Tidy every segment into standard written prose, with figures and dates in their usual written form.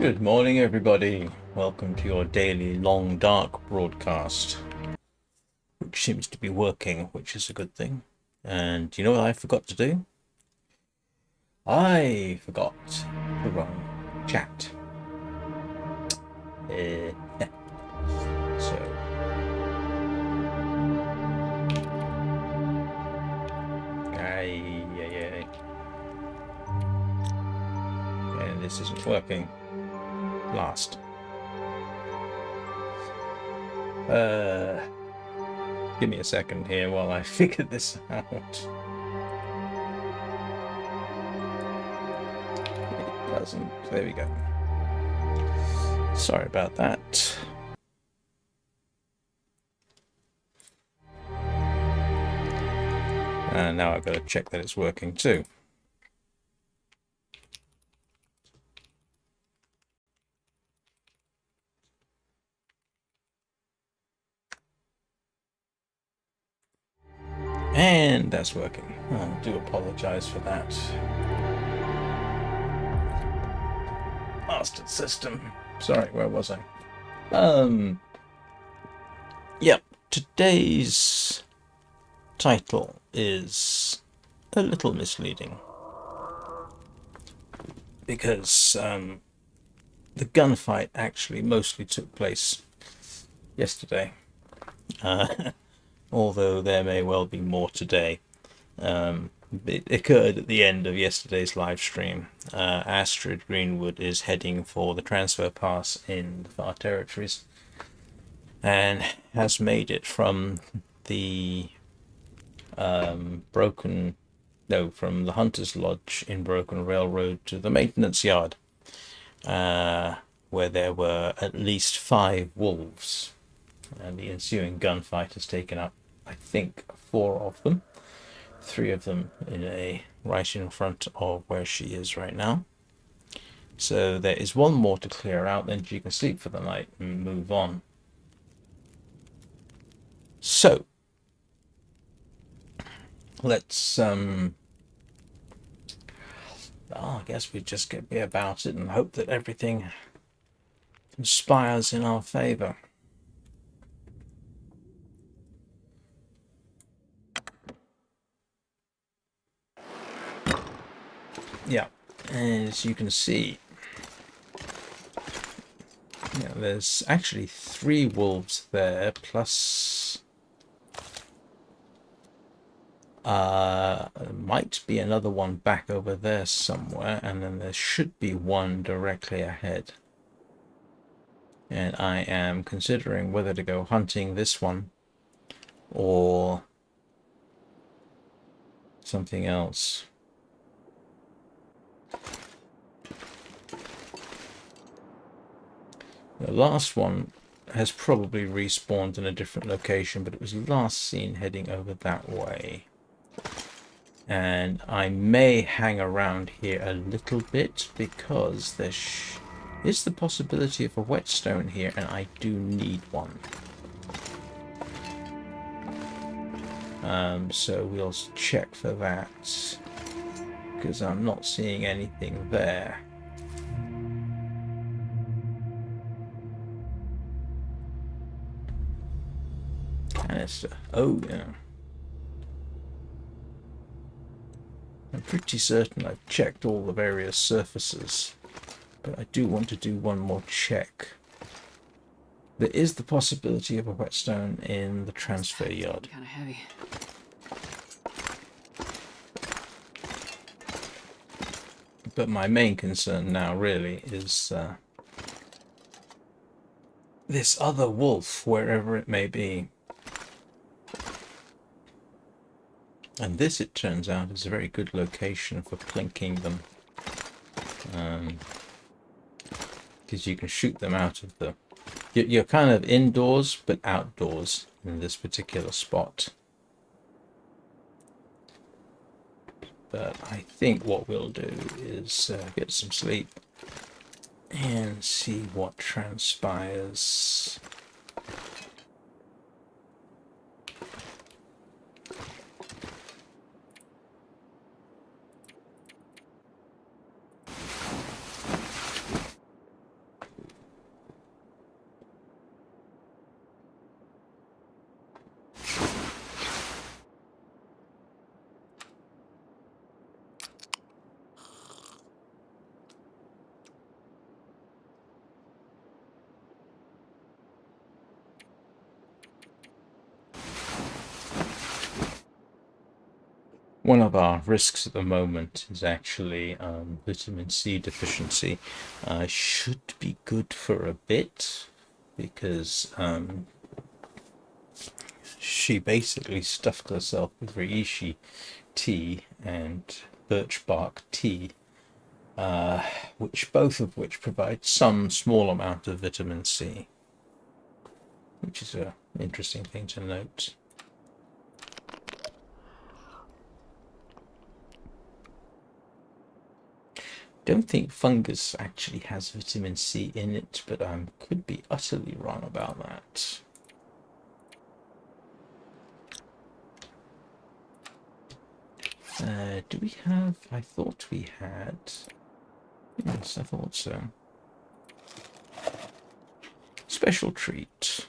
Good morning, everybody. Welcome to your daily long dark broadcast, which seems to be working, which is a good thing. And you know what I forgot to do? I forgot to run chat. So and this isn't working. Last. Give me a second here while I figure this out. It doesn't. There we go. Sorry about that. And now I've got to check that it's working too. And that's working. I do apologize for that. Bastard system. Sorry, where was I? Yep. Today's title is a little misleading because the gunfight actually mostly took place yesterday. Although there may well be more today. It occurred at the end of yesterday's live stream. Astrid Greenwood is heading for the transfer pass in the Far Territories and has made it from the from the Hunter's Lodge in Broken Railroad to the maintenance yard, where there were at least 5 wolves. And the ensuing gunfight has taken up, I think, 4 of them. 3 of them right in front of where she is right now. So there is 1 more to clear out, then she can sleep for the night and move on. So let's I guess we just be about it and hope that everything conspires in our favor. Yeah, as you can see, yeah, there's actually 3 wolves there, plus might be another one back over there somewhere, and then there should be one directly ahead. And I am considering whether to go hunting this one or something else. The last one has probably respawned in a different location, but it was last seen heading over that way. And I may hang around here a little bit because there is the possibility of a whetstone here, and I do need one. So we'll check for that, because I'm not seeing anything there. Canister. Oh, yeah. I'm pretty certain I've checked all the various surfaces, but I do want to do one more check. There is the possibility of a whetstone in the transfer yard. Kind of heavy. But my main concern now really is this other wolf, wherever it may be. And this, it turns out, is a very good location for plinking them. Because you can shoot them out of the... You're kind of indoors, but outdoors in this particular spot. But I think what we'll do is get some sleep and see what transpires. One of our risks at the moment is actually vitamin C deficiency. Should be good for a bit, because she basically stuffed herself with reishi tea and birch bark tea, both of which provide some small amount of vitamin C, which is an interesting thing to note. Don't think fungus actually has vitamin C in it, but I could be utterly wrong about that. Do we have... I thought we had... Yes, I thought so. Special treat.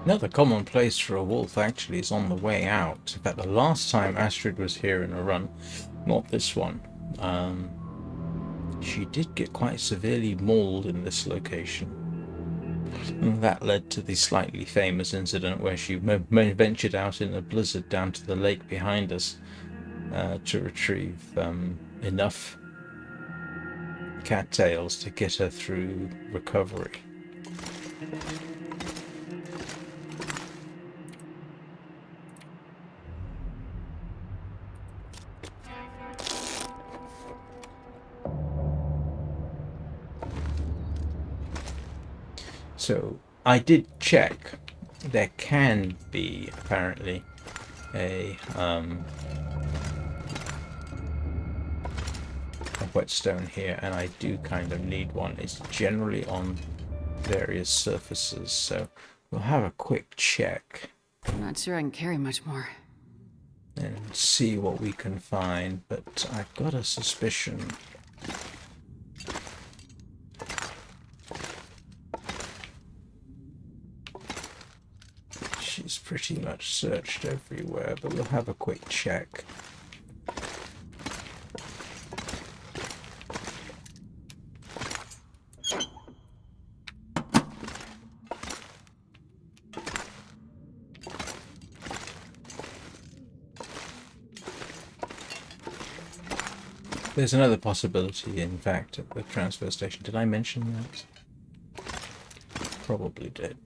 Another common place for a wolf actually is on the way out. In fact, the last time Astrid was here in a run, not this one, she did get quite severely mauled in this location. And that led to the slightly famous incident where she ventured out in a blizzard down to the lake behind us to retrieve enough cattails to get her through recovery. So I did check. There can be apparently a whetstone here, and I do kind of need one. It's generally on various surfaces, so we'll have a quick check. I'm not sure I can carry much more. And see what we can find, but I've got a suspicion. She's pretty much searched everywhere, but we'll have a quick check. There's another possibility, in fact, at the transfer station. Did I mention that? Probably did.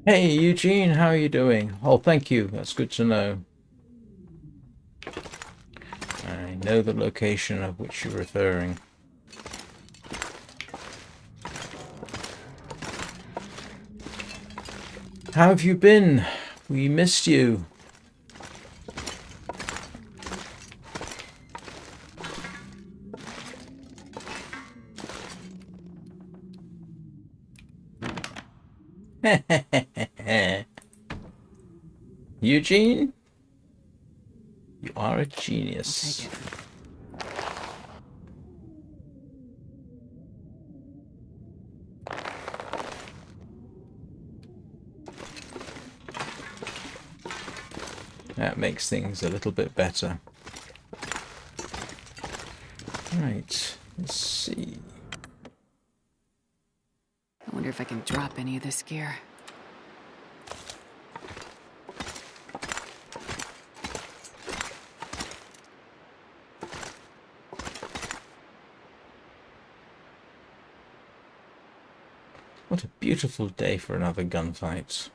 Hey Eugene, how are you doing? Oh, thank you. That's good to know. I know the location of which you're referring. How have you been? We missed you. Eugene? You are a genius. That makes things a little bit better. Right, let's see. I wonder if I can drop any of this gear. What a beautiful day for another gunfight.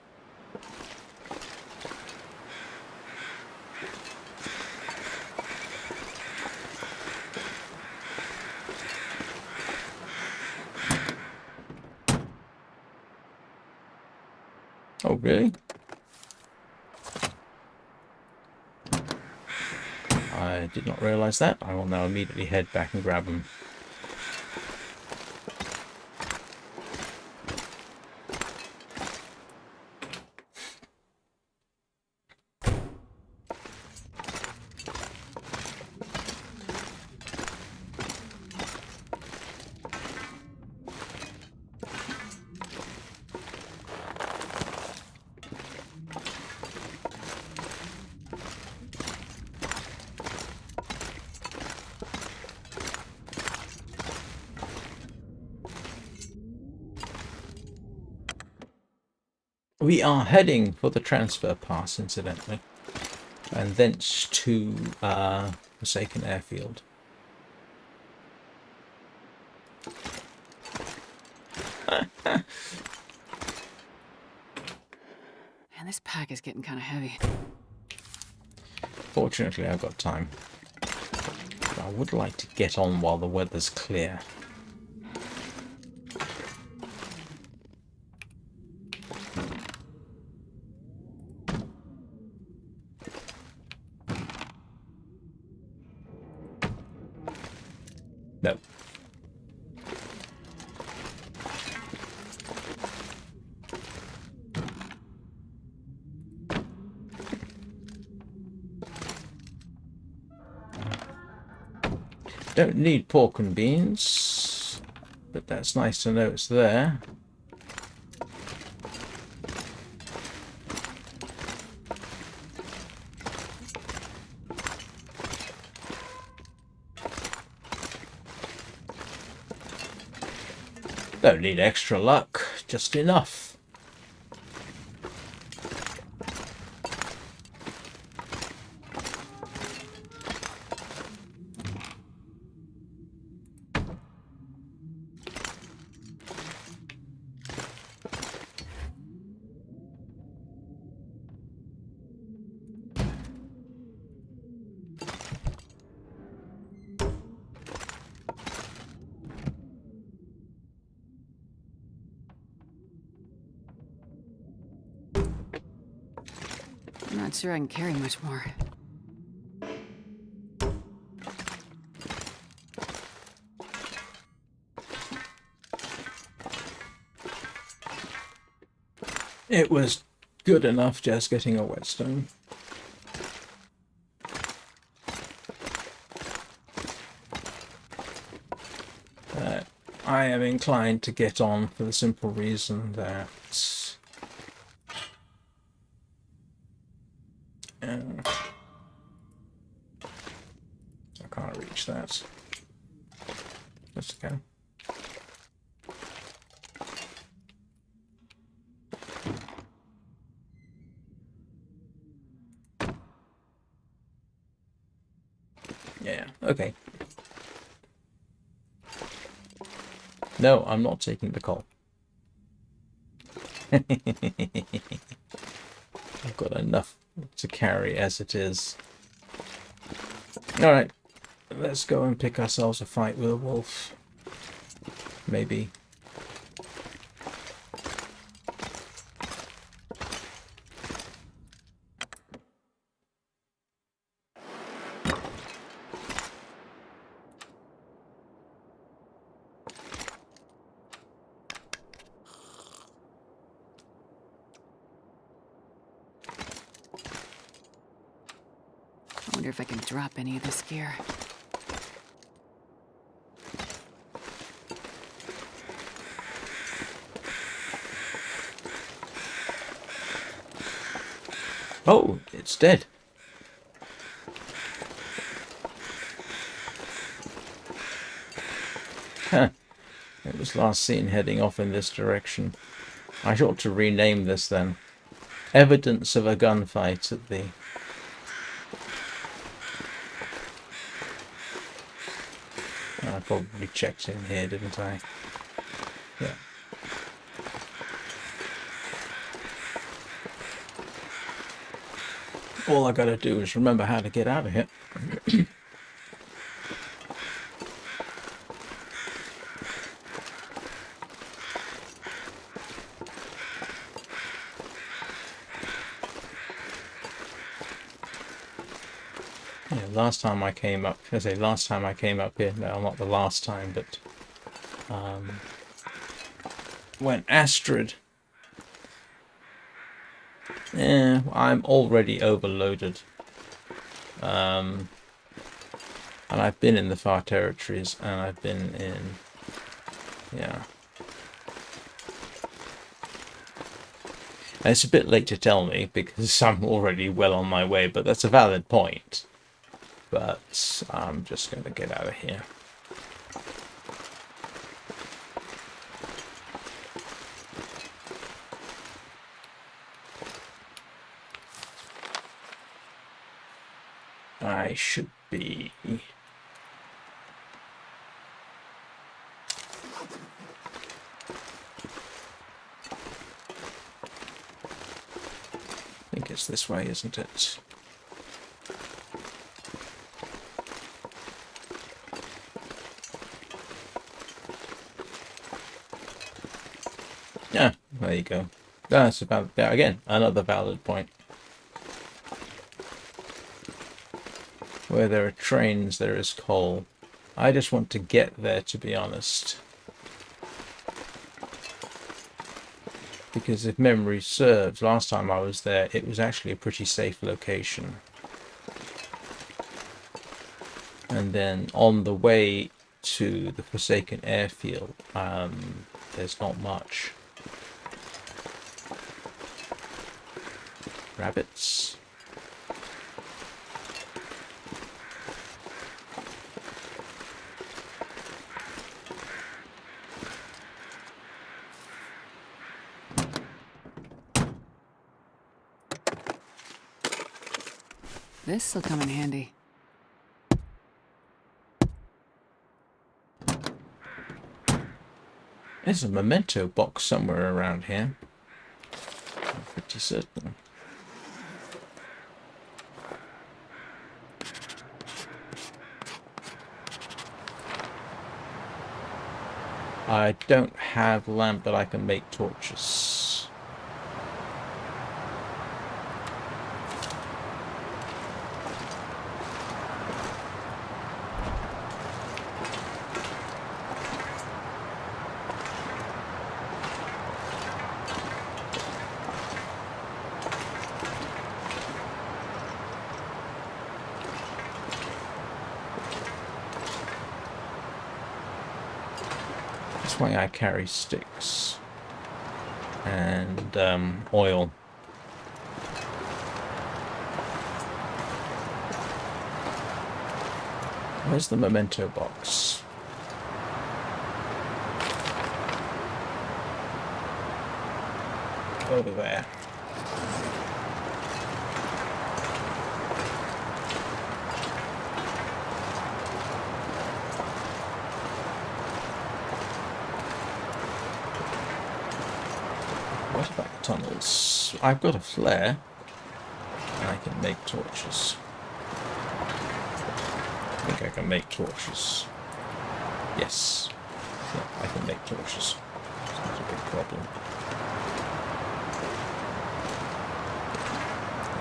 Oh, really? I did not realize that. I will now immediately head back and grab them. We are heading for the transfer pass, incidentally, and thence to Forsaken Airfield. Man, this pack is getting kind of heavy. Fortunately, I've got time. But I would like to get on while the weather's clear. No. Don't need pork and beans, but that's nice to know it's there. Don't need extra luck, just enough. I'm not sure I can carry much more. It was good enough just getting a whetstone. I am inclined to get on for the simple reason that I can't reach that. Let's go. Yeah, okay. No, I'm not taking the coal. I've got enough to carry as it is. Alright, let's go and pick ourselves a fight with a wolf. Maybe. I wonder if I can drop any of this gear. Oh, it's dead. Huh. It was last seen heading off in this direction. I ought to rename this then. Evidence of a gunfight at the... I probably checked in here, didn't I? Yeah. All I gotta do is remember how to get out of here. Yeah, last time I came up, last time I came up here, no, not the last time, but when Astrid, I'm already overloaded, and I've been in the far territories, and I've been in, yeah. And it's a bit late to tell me, because I'm already well on my way, but that's a valid point. But I'm just going to get out of here. I should be... I think it's this way, isn't it? Yeah, there you go. That's about, yeah, again, another valid point. Where there are trains, there is coal. I just want to get there, to be honest. Because if memory serves, last time I was there, it was actually a pretty safe location. And then on the way to the Forsaken Airfield, there's not much. Rabbits. This'll come in handy. There's a memento box somewhere around here. I'm pretty certain. I don't have lamp, but I can make torches. That's why I carry sticks and oil. Where's the memento box? Over there. What about tunnels? I've got a flare. I can make torches. I think I can make torches. Yes. Yeah, I can make torches. It's not a big problem.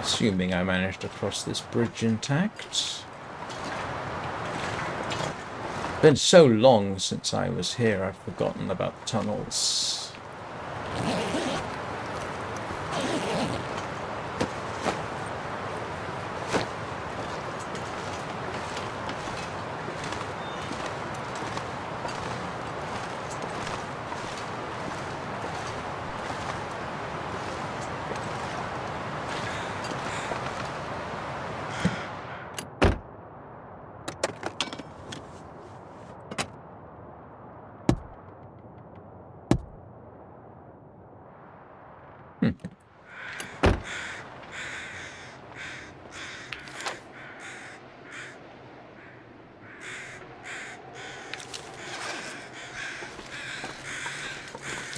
Assuming I managed to cross this bridge intact. It's been so long since I was here, I've forgotten about the tunnels.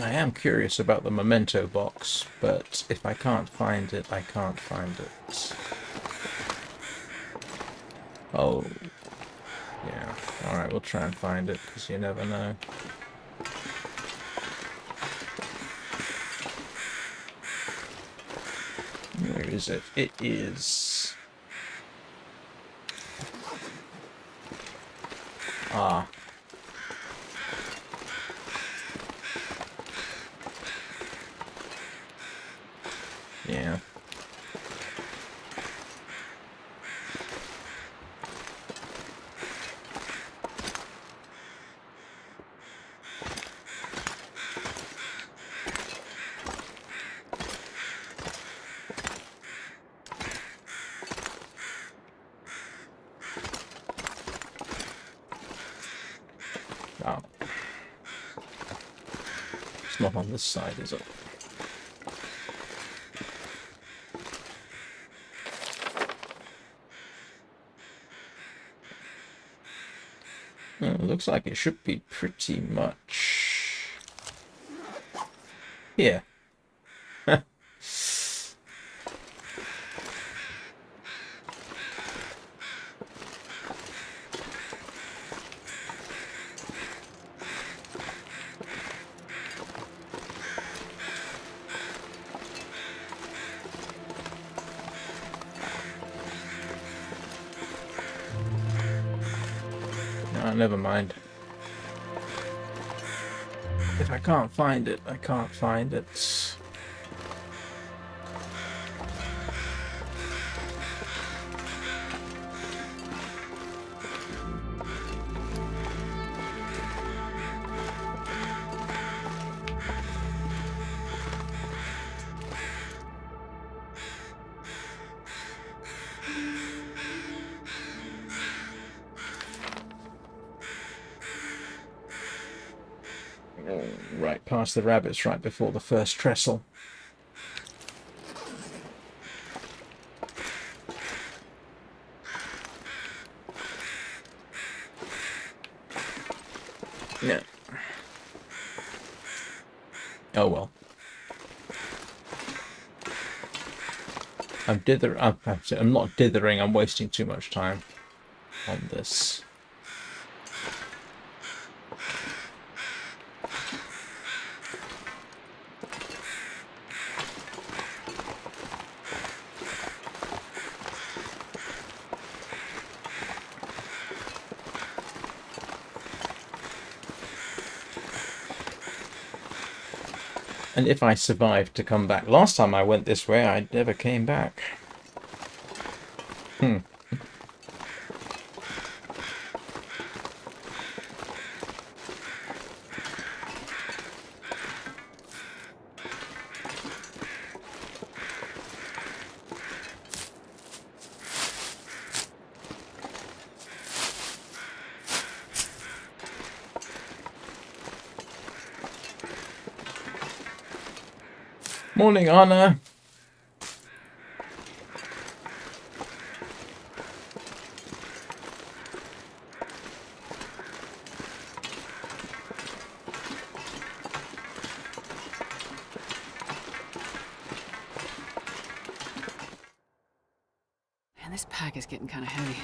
I am curious about the memento box, but if I can't find it, I can't find it. Oh. Yeah. Alright, we'll try and find it, because you never know. Where is it? It is... Ah. Yeah. Oh. It's not on this side, is it? Well, it looks like it should be pretty much here. never mind. If I can't find it, I can't find it. Right past the rabbits, right before the first trestle. Yeah. Oh well. I'm not dithering. I'm wasting too much time on this. And if I survived to come back, last time I went this way, I never came back. Morning, Anna. Man, this pack is getting kind of heavy.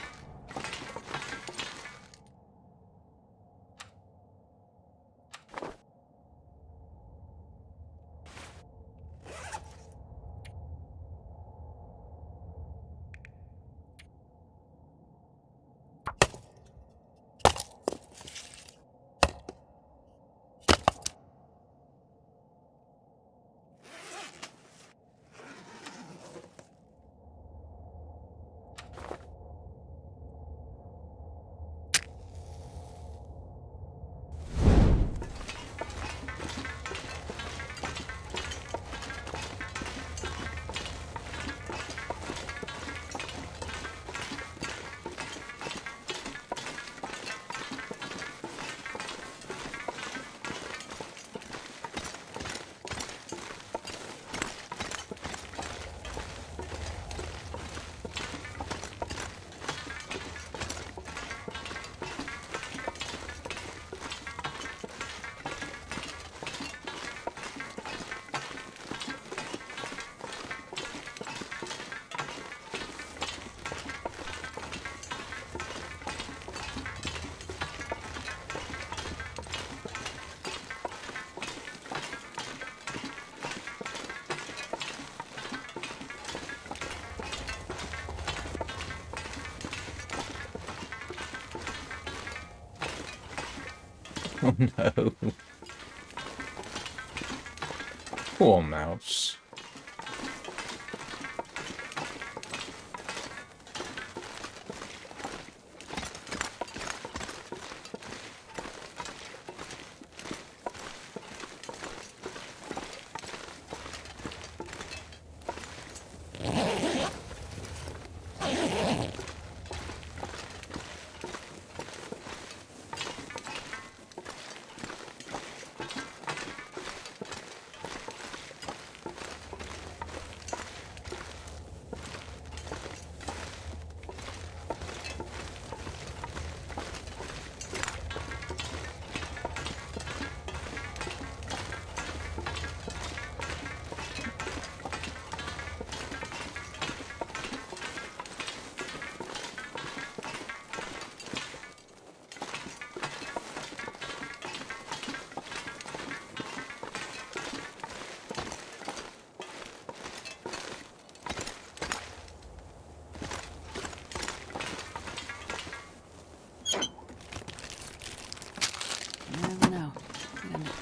Oh no. Poor mouse.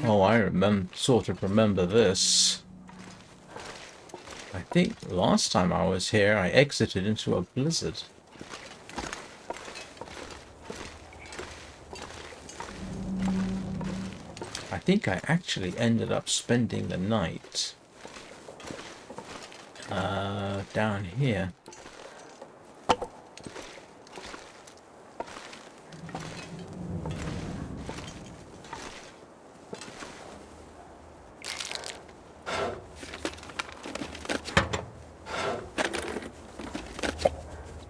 Oh, I sort of remember this. I think last time I was here, I exited into a blizzard. I think I actually ended up spending the night down here.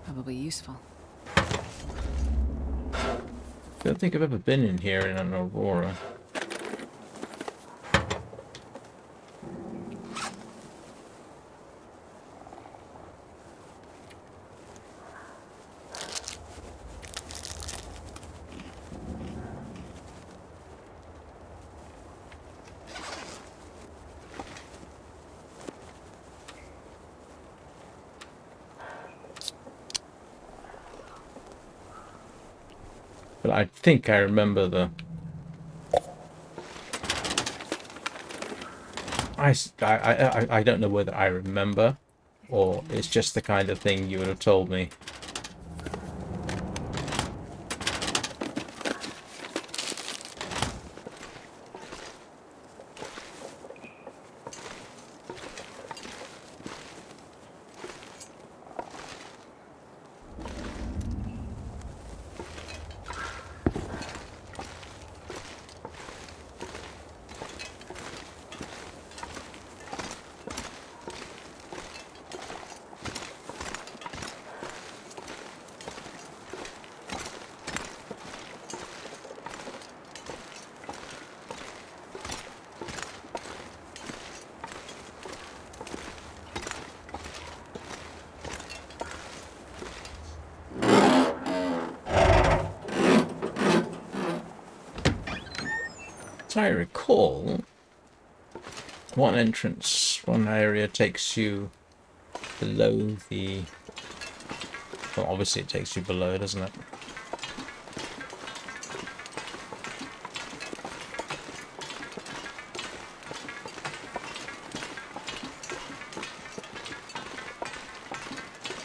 Probably useful. Don't think I've ever been in here in an Aurora. But I think I remember the... I don't know whether I remember or it's just the kind of thing you would have told me. As I recall, one area takes you below the... Well, obviously it takes you below, doesn't it?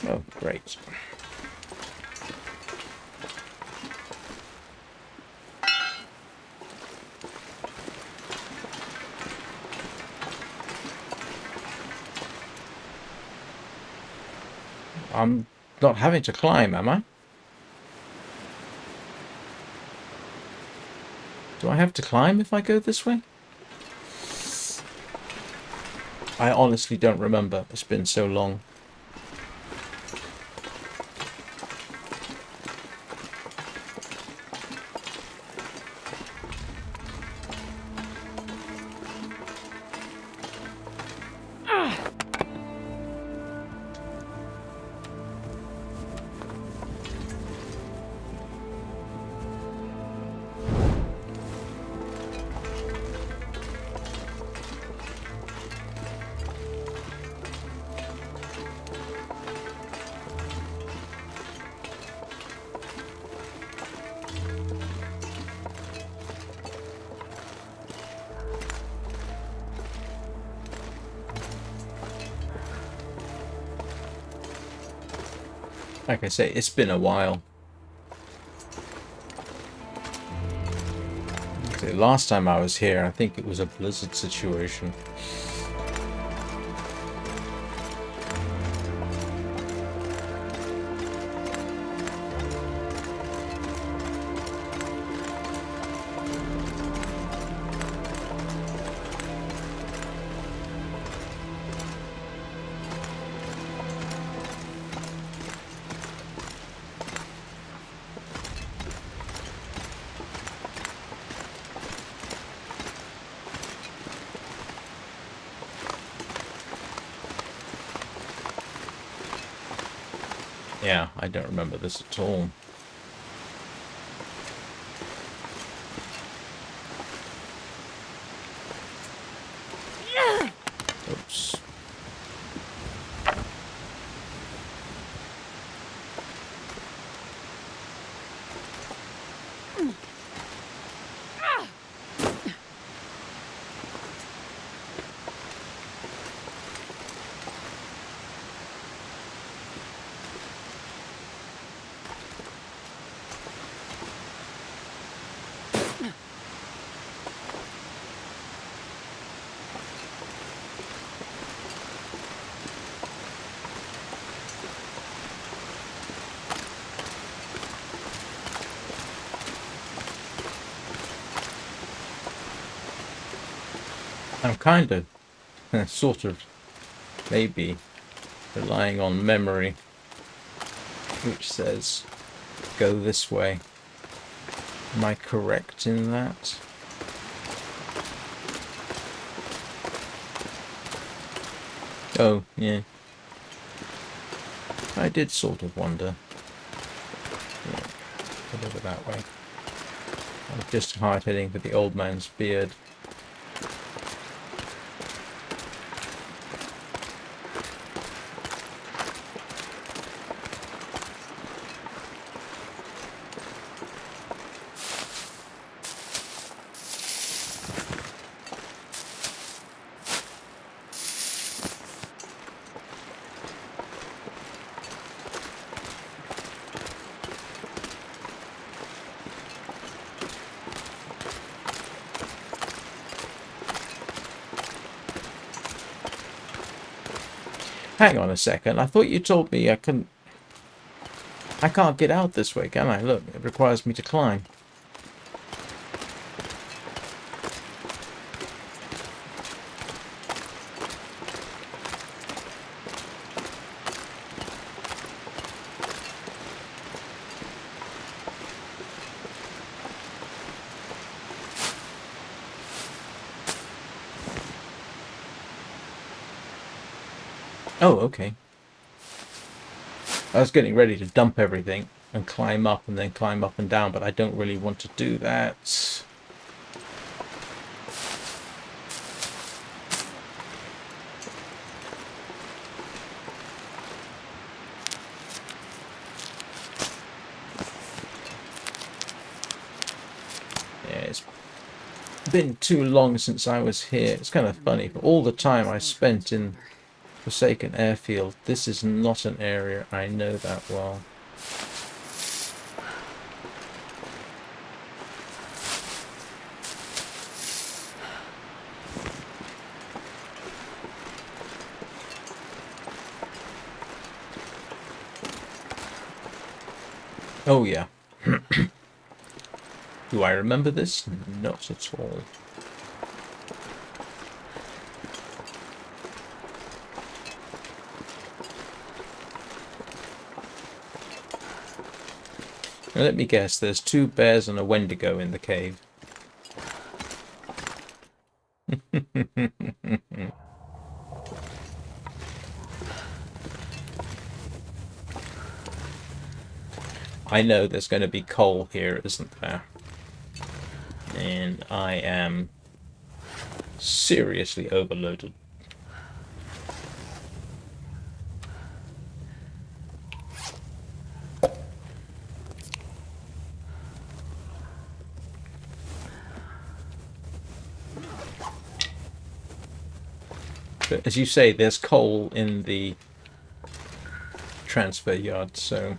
Oh, great. I'm not having to climb, am I? Do I have to climb if I go this way? I honestly don't remember. It's been so long. Like I say, it's been a while. The last time I was here, I think it was a blizzard situation. Yeah, I don't remember this at all. Oops. I'm kind of, sort of, maybe relying on memory, which says go this way. Am I correct in that? Oh, yeah. I did sort of wonder. Yeah, go over that way. I'm just hard heading for the old man's beard. Hang on a second. I thought you told me I couldn't... I can't get out this way, can I? Look, it requires me to climb. Oh, okay. I was getting ready to dump everything and climb up and then climb up and down, but I don't really want to do that. Yeah, it's been too long since I was here. It's kind of funny, for all the time I spent in Forsaken Airfield, this is not an area I know that well. Oh yeah. Do I remember this? Not at all. Now, let me guess, there's 2 bears and a Wendigo in the cave. I know there's going to be coal here, isn't there? And I am seriously overloaded. But as you say, there's coal in the transfer yard, so...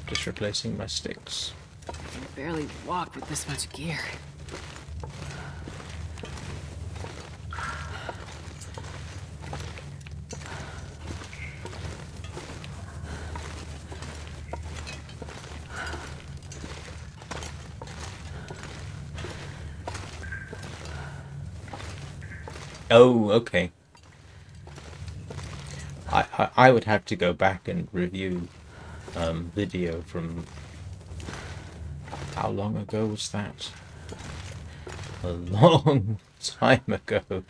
Just replacing my sticks. I can barely walk with this much gear. Oh, okay. I would have to go back and review video from... How long ago was that? A long time ago.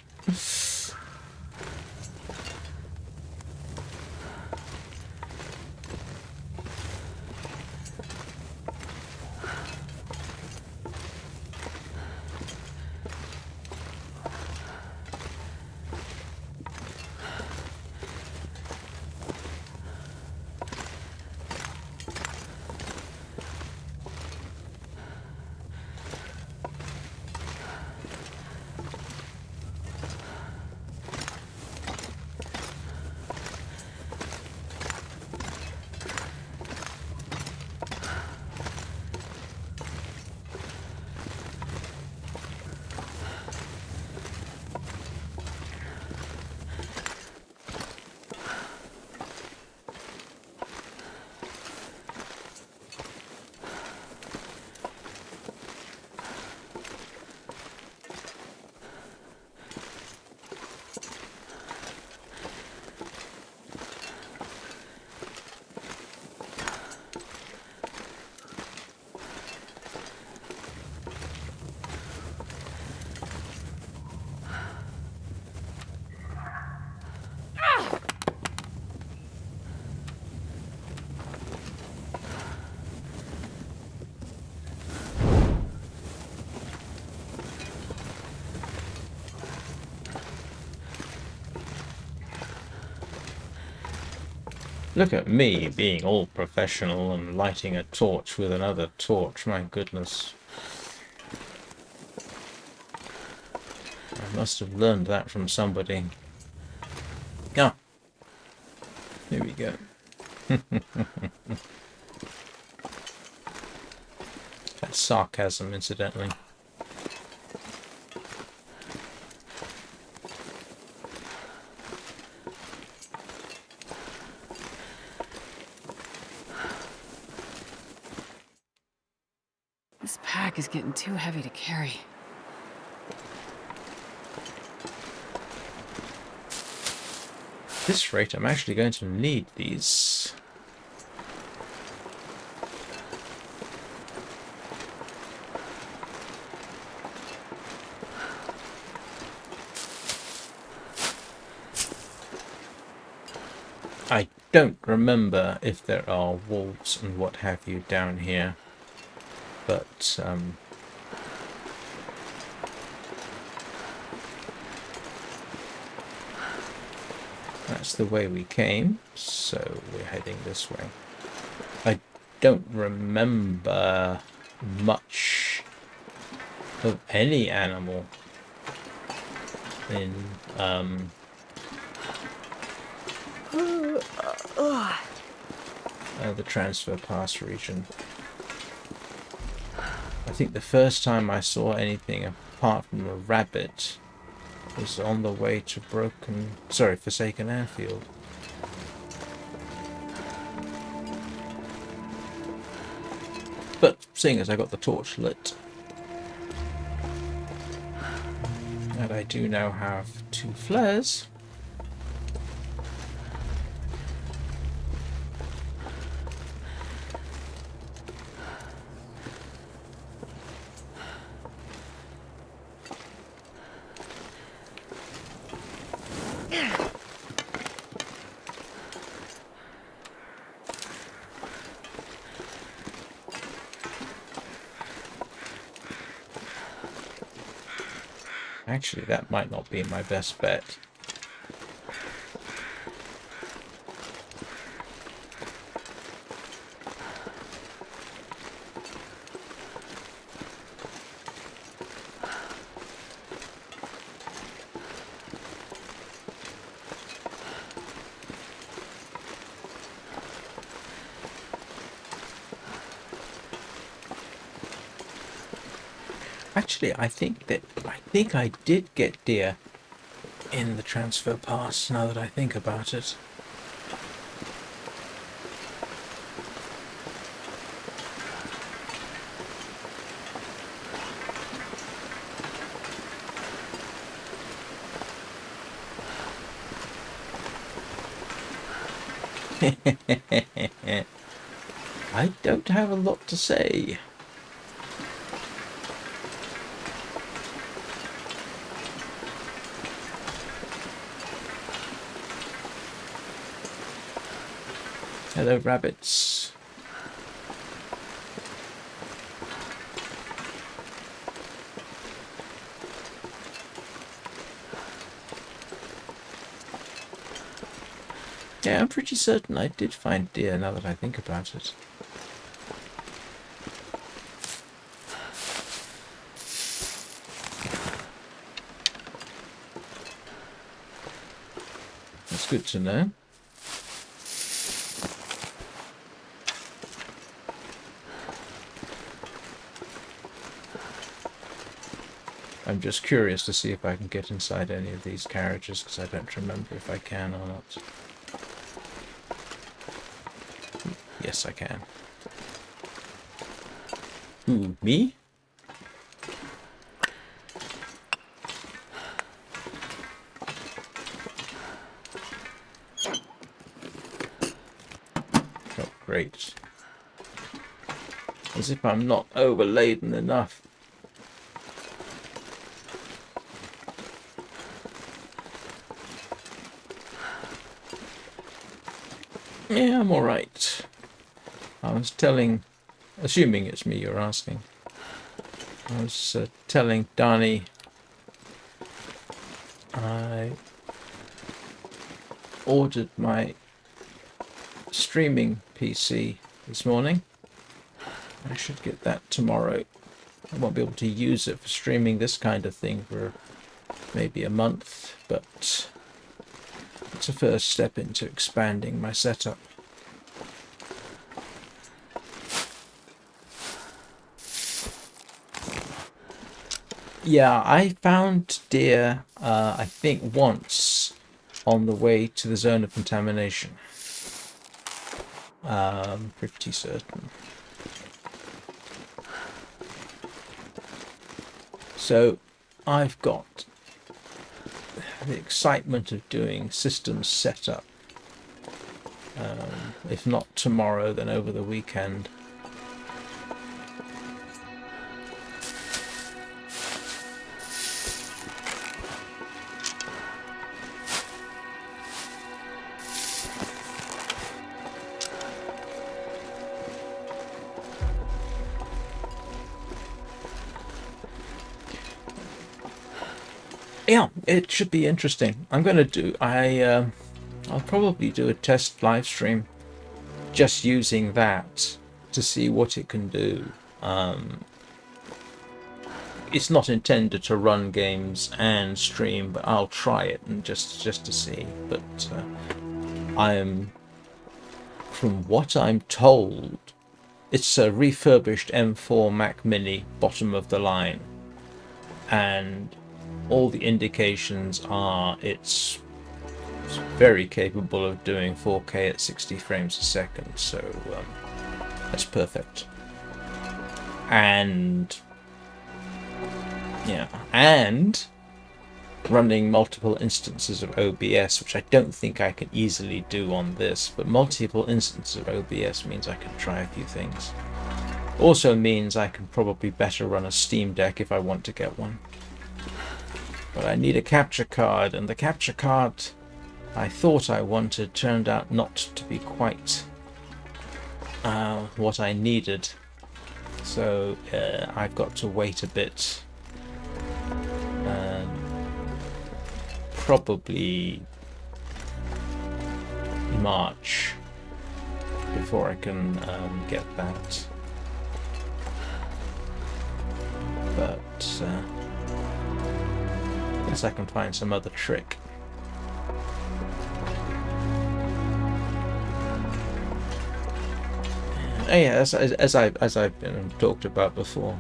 Look at me being all professional and lighting a torch with another torch. My goodness. I must have learned that from somebody. Ah, here we go. That's sarcasm, incidentally. This pack is getting too heavy to carry. At this rate, I'm actually going to need these. I don't remember if there are wolves and what have you down here, but that's the way we came, so we're heading this way. I don't remember much of any animal in the transfer pass region. I think the first time I saw anything apart from a rabbit was on the way to Forsaken Airfield. But seeing as I got the torch lit, and I do now have 2 flares, actually that might not be my best bet. Actually, I think I did get deer in the transfer pass, now that I think about it. I don't have a lot to say. Hello, rabbits. Yeah, I'm pretty certain I did find deer, now that I think about it. That's good to know. I'm just curious to see if I can get inside any of these carriages, because I don't remember if I can or not. Yes, I can. Who, me? Oh, great. As if I'm not overladen enough. Yeah, I'm alright. I was assuming it's me you're asking. I was telling Dani I ordered my streaming PC this morning. I should get that tomorrow. I won't be able to use it for streaming this kind of thing for maybe a month, but it's a first step into expanding my setup. Yeah, I found deer, I think once, on the way to the zone of contamination. Pretty certain. So, I've got the excitement of doing systems setup. If not tomorrow, then over the weekend. Yeah, it should be interesting. I'm going to do... I'll probably do a test live stream just using that to see what it can do. It's not intended to run games and stream, but I'll try it and just to see. But from what I'm told, it's a refurbished M4 Mac Mini, bottom of the line, and all the indications are it's very capable of doing 4K at 60 frames a second, so that's perfect. And yeah, and running multiple instances of OBS, which I don't think I can easily do on this, but multiple instances of OBS means I can try a few things. Also means I can probably better run a Steam Deck if I want to get one. But I need a capture card, and the capture card I thought I wanted turned out not to be quite what I needed. So I've got to wait a bit. Probably March before I can get that. But guess I can find some other trick. Yeah, as I've been talked about before.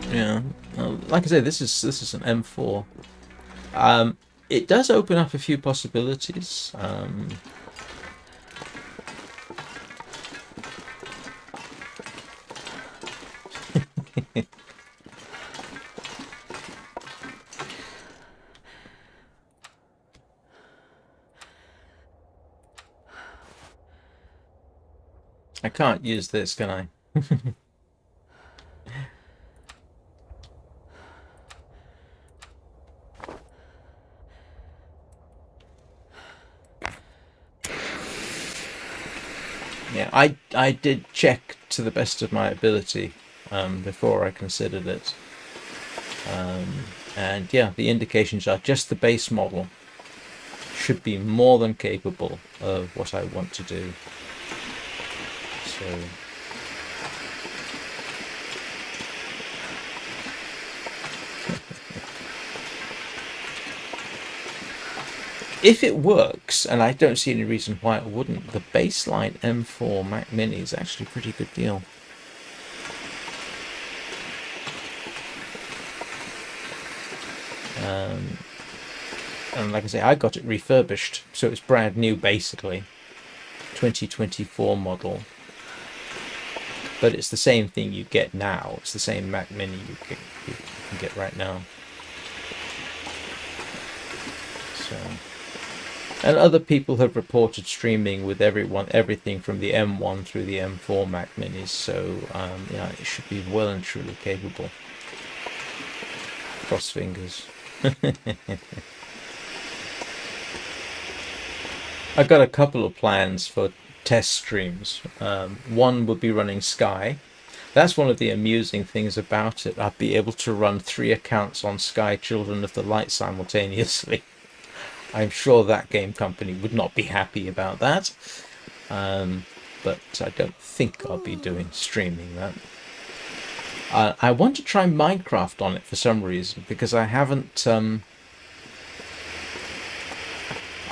Yeah, like I say, this is an M4. It does open up a few possibilities. I can't use this, can I? Yeah, I did check to the best of my ability before I considered it. And yeah, the indications are just the base model should be more than capable of what I want to do. So if it works, and I don't see any reason why it wouldn't, the baseline M4 Mac Mini is actually a pretty good deal. And like I say, I got it refurbished, so it's brand new basically, 2024 model. But it's the same thing you get now. It's the same Mac Mini you can get right now. So, and other people have reported streaming with everything from the M1 through the M4 Mac Minis. So yeah, it should be well and truly capable. Cross fingers. I've got a couple of plans for test streams. One would be running Sky. That's one of the amusing things about it. I'd be able to run 3 accounts on Sky Children of the Light simultaneously. I'm sure that game company would not be happy about that. But I don't think I'll be doing streaming that. I want to try Minecraft on it for some reason, because I haven't...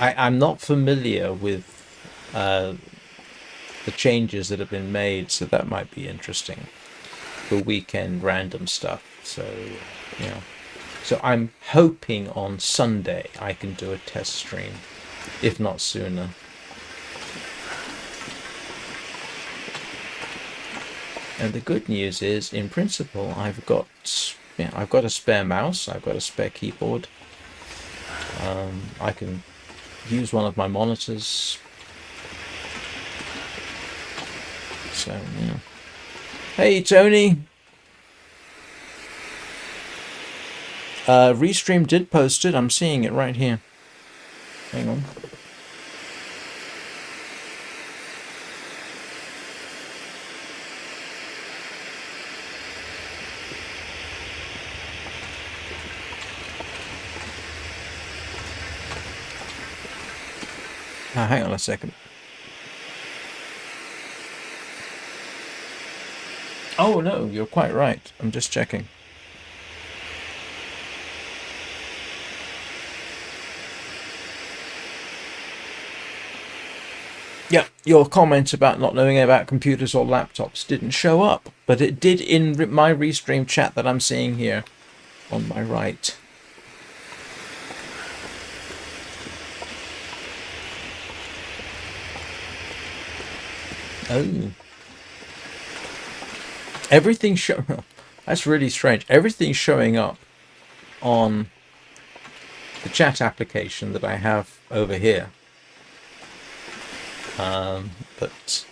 I'm not familiar with the changes that have been made, so that might be interesting. The weekend random stuff. So, yeah. So I'm hoping on Sunday I can do a test stream, if not sooner. And the good news is, in principle, I've got a spare mouse, I've got a spare keyboard. I can use one of my monitors. So, yeah. Hey, Tony! Restream did post it. I'm seeing it right here. Hang on. Hang on a second. Oh no, you're quite right. I'm just checking. Yeah, your comment about not knowing about computers or laptops didn't show up, but it did in my Restream chat that I'm seeing here on my right. Oh. Everything's that's really strange. Everything's showing up on the chat application that I have over here. But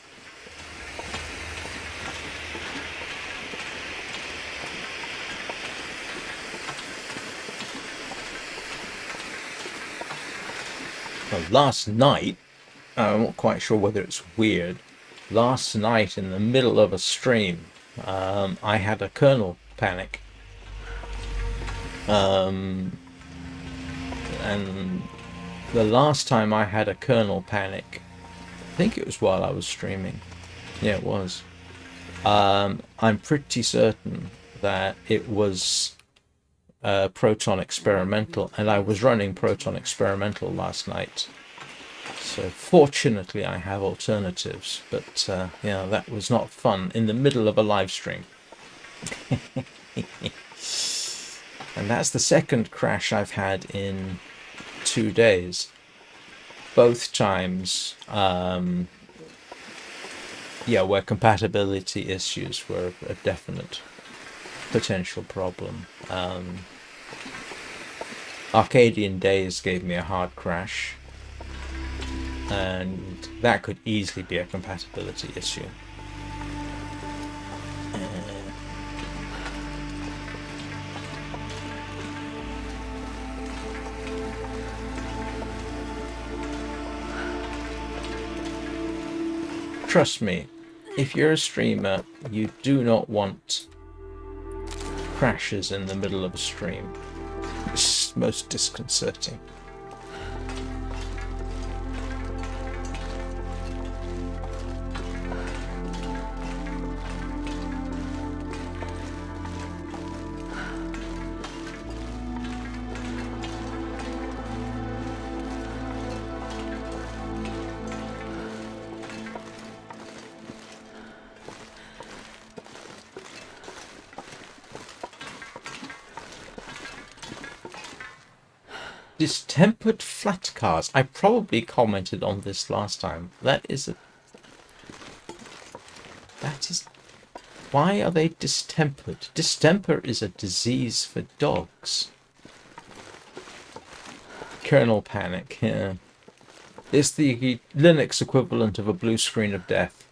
well, last night, I'm not quite sure whether it's weird. Last night, in the middle of a stream, I had a kernel panic. And the last time I had a kernel panic, I think it was while I was streaming. Yeah, it was. I'm pretty certain that it was Proton Experimental, and I was running Proton Experimental last night. So fortunately I have alternatives, but yeah, that was not fun in the middle of a live stream. And that's the second crash I've had in 2 days. Both times, yeah, where compatibility issues were a definite potential problem. Arcadian Days gave me a hard crash, and that could easily be a compatibility issue. Trust me, if you're a streamer, you do not want crashes in the middle of a stream. It's most disconcerting. Distempered flat cars. I probably commented on this last time. That is... Why are they distempered? Distemper is a disease for dogs. Kernel panic, yeah. It's the Linux equivalent of a blue screen of death.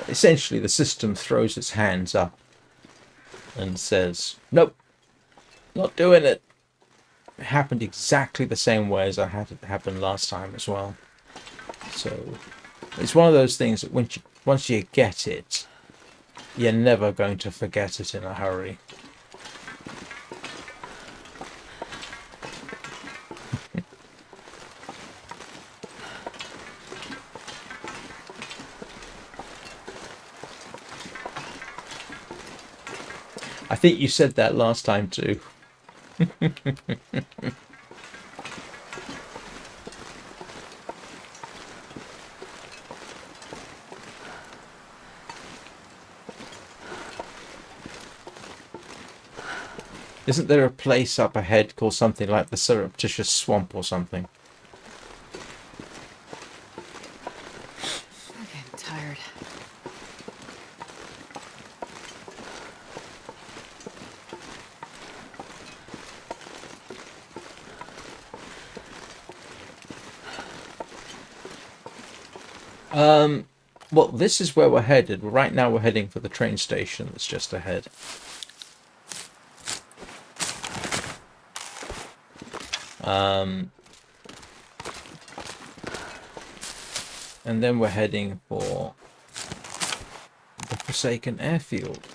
Essentially, the system throws its hands up and says, "Nope, not doing it." It happened exactly the same way as I had it happen last time as well. So it's one of those things that once you get it, you're never going to forget it in a hurry. I think you said that last time too. Isn't there a place up ahead called something like the Surreptitious Swamp or something? I'm getting tired. Well, this is where we're headed. Right now we're heading for the train station that's just ahead. And then we're heading for the Forsaken Airfield,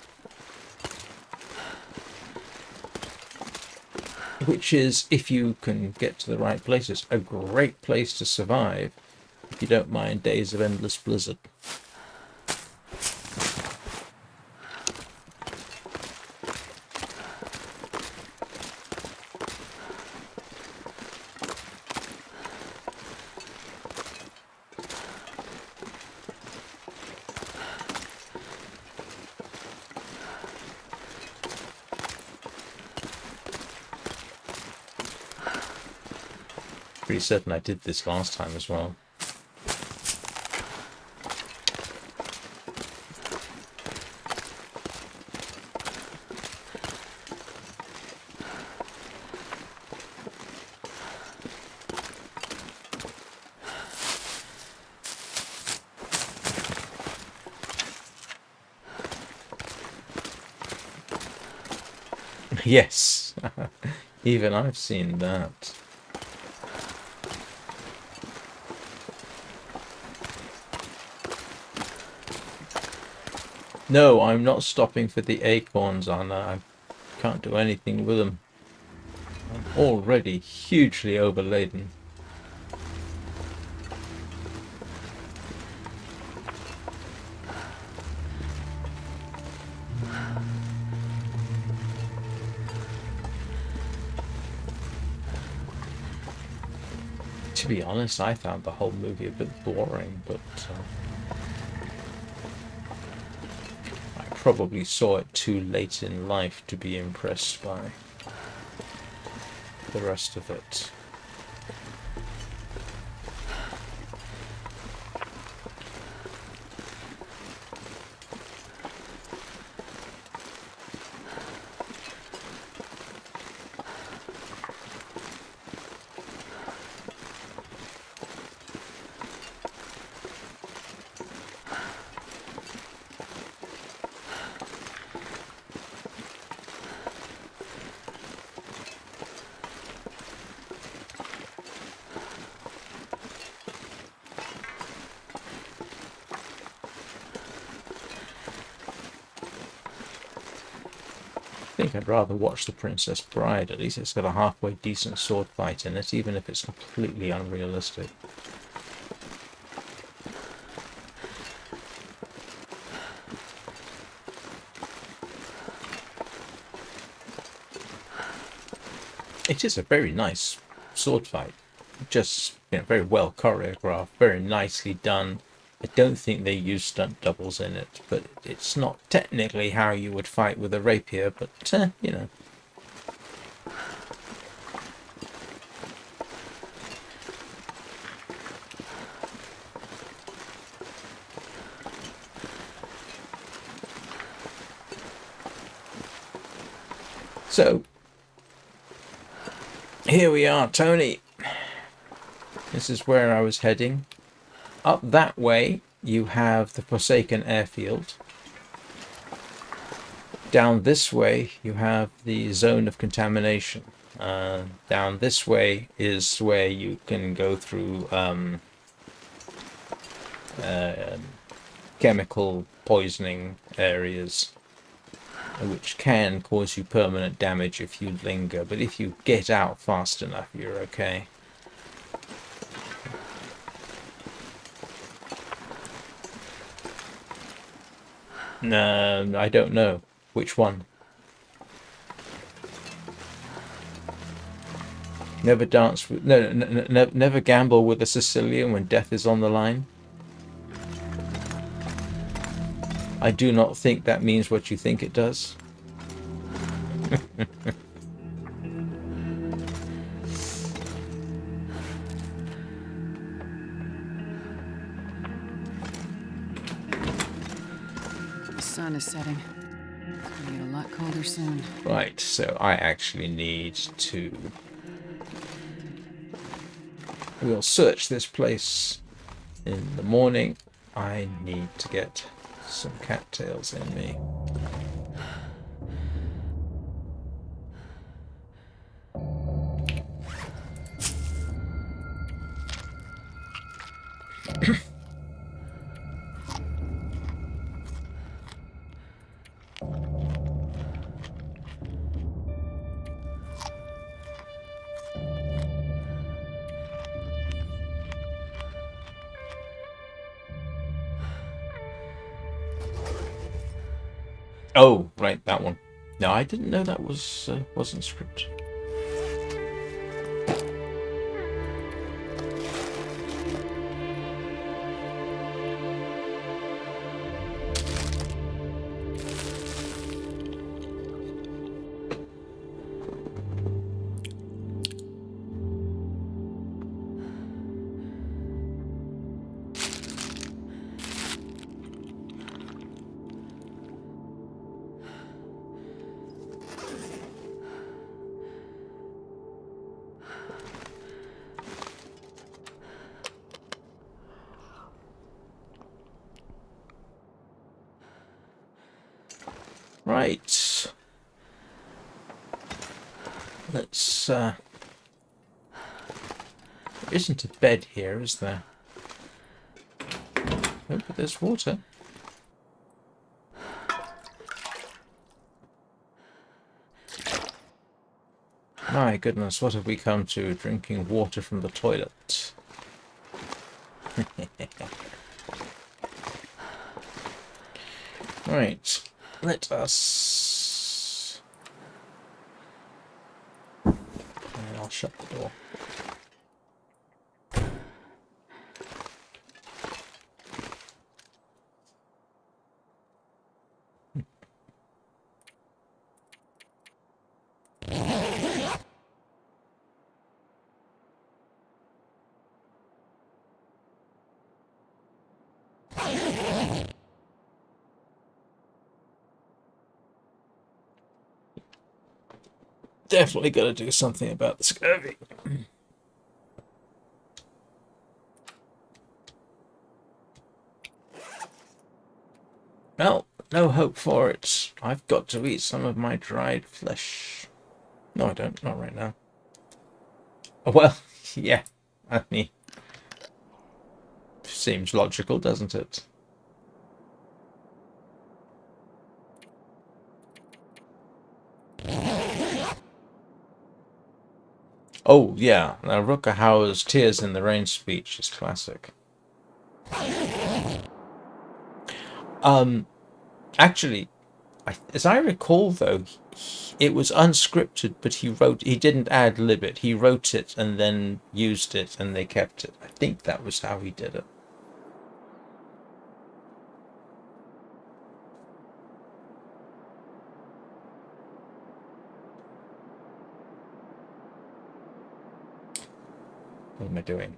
which is, if you can get to the right places, a great place to survive if you don't mind days of endless blizzard. Pretty certain I did this last time as well. Yes, even I've seen that. No, I'm not stopping for the acorns, Anna. I can't do anything with them. I'm already hugely overladen. To be honest, I found the whole movie a bit boring, but I probably saw it too late in life to be impressed by the rest of it. I think I'd rather watch The Princess Bride. At least it's got a halfway decent sword fight in it, even if it's completely unrealistic. It is a very nice sword fight. Just, very well choreographed, very nicely done. I don't think they use stunt doubles in it, but it's not technically how you would fight with a rapier, but, So, here we are, Tony. This is where I was heading. Up that way, you have the Forsaken Airfield. Down this way, you have the zone of contamination. Down this way is where you can go through chemical poisoning areas, which can cause you permanent damage if you linger, but if you get out fast enough, you're okay. No, I don't know. Which one? Never dance with... never gamble with a Sicilian when death is on the line. I do not think that means what you think it does. The sun is setting. It's gonna get a lot colder soon. Right, so I actually need to... We'll search this place in the morning. I need to get some cattails in me. Oh, right, that one. No, I didn't know that wasn't scripted. Right. Let's, there isn't a bed here, is there? Oh, but there's water. My goodness, what have we come to? Drinking water from the toilet. Right. Let us... And I'll shut the door. Definitely got to do something about the scurvy. Well, no hope for it. I've got to eat some of my dried flesh. No, I don't. Not right now. Oh, well, yeah. I mean, seems logical, doesn't it? Oh, yeah. Now, Rutger Hauer's Tears in the Rain speech is classic. Actually, as I recall, though, it was unscripted, but he didn't ad-lib it. He wrote it and then used it, and they kept it. I think that was how he did it. What am I doing?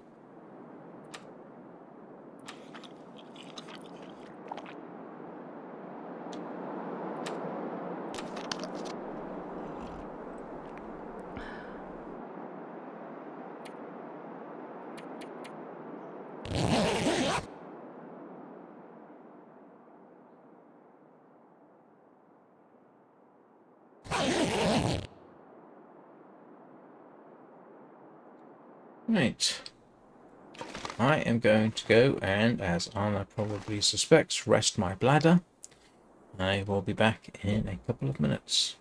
Right. I am going to go and, as Anna probably suspects, rest my bladder. I will be back in a couple of minutes.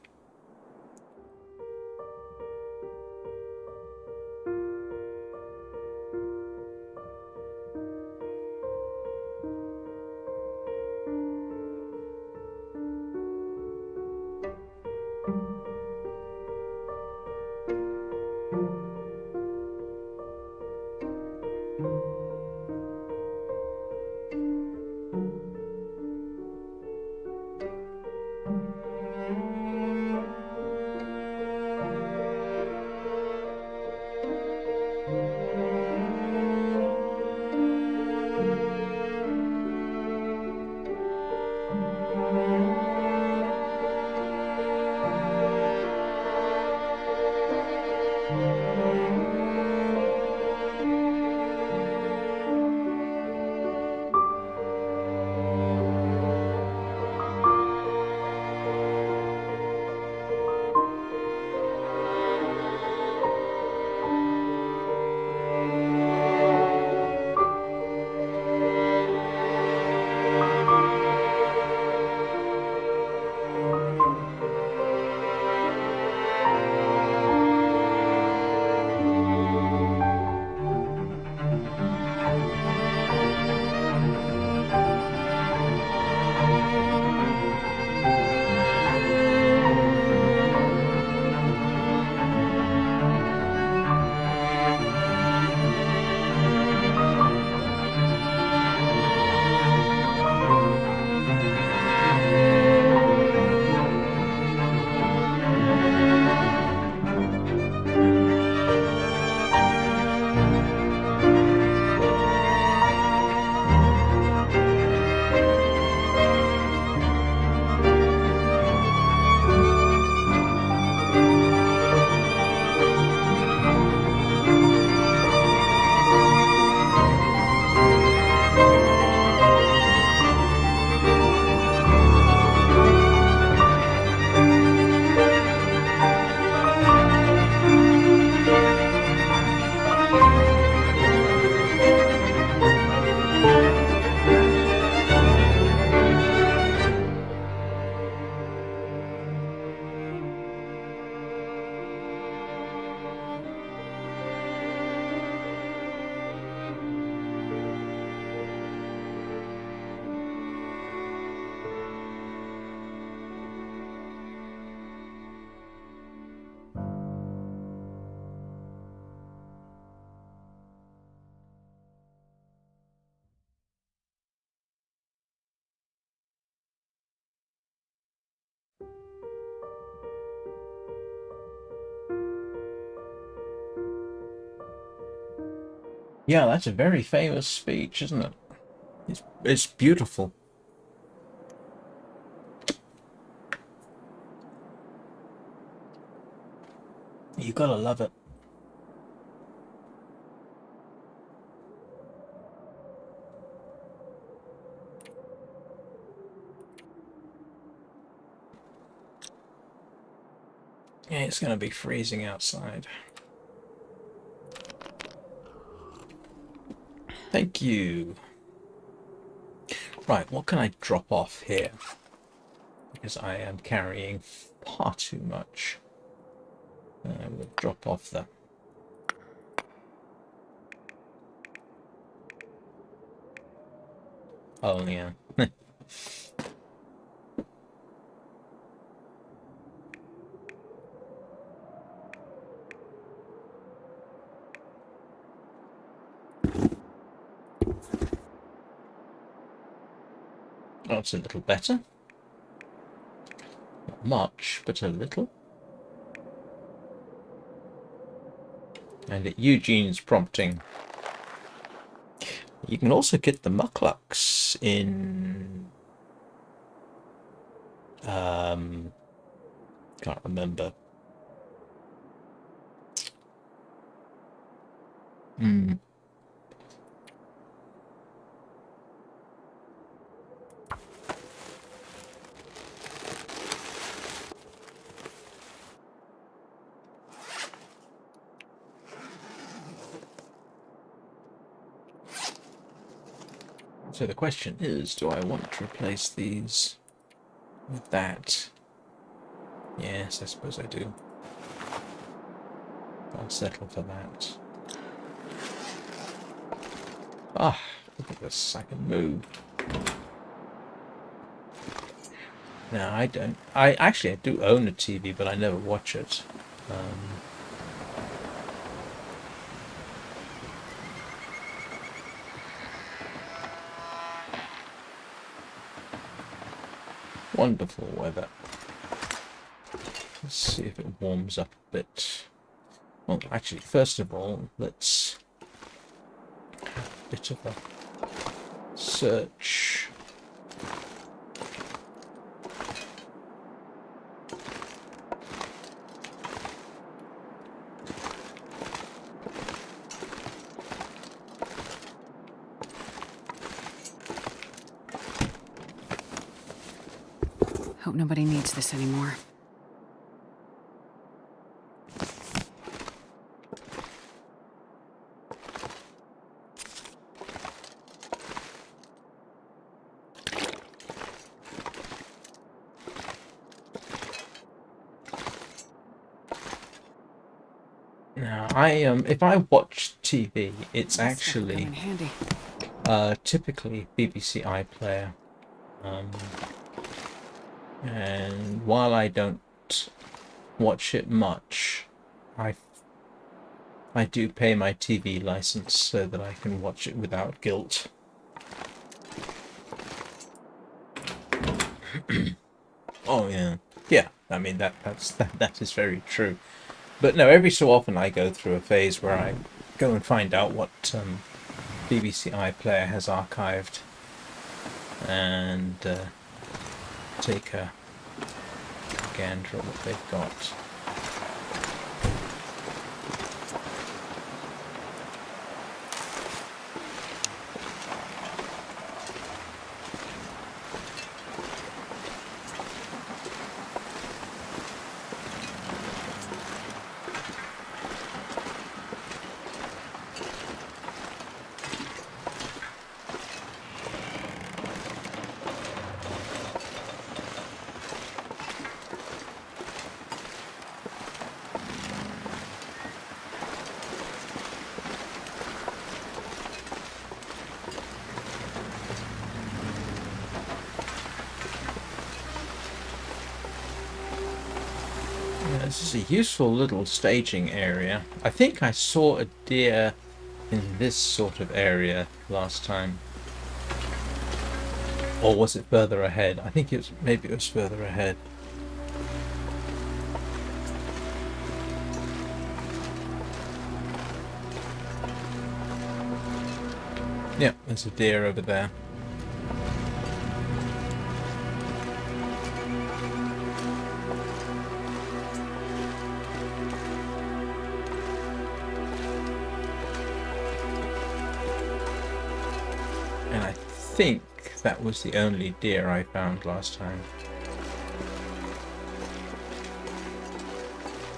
Yeah, that's a very famous speech, isn't it? It's beautiful. You gotta love it. Yeah, it's gonna be freezing outside. Thank you. Right, what can I drop off here? Because I am carrying far too much. We'll drop off the... Oh, yeah. Oh, it's a little better. Not much, but a little. And at Eugene's prompting, you can also get the mucklucks in... Can't remember. Hmm. So the question is, do I want to replace these with that? Yes, I suppose I do. I'll settle for that. Ah, look at this. I can move. No, I don't. I do own a TV, but I never watch it. Wonderful weather. Let's see if it warms up a bit. Well, actually, first of all, let's have a bit of a search. Hope nobody needs this anymore. Now, if I watch TV, it's This stuff will come actually in handy. typically BBC iPlayer. And while I don't watch it much, I do pay my TV license so that I can watch it without guilt. Oh yeah, yeah. I mean that is very true. But no, every so often I go through a phase where I go and find out what BBC iPlayer has archived and take a gander at what they've got. This is a useful little staging area. I think I saw a deer in this sort of area last time. Or was it further ahead? I think maybe it was further ahead. Yeah, there's a deer over there. And I think that was the only deer I found last time.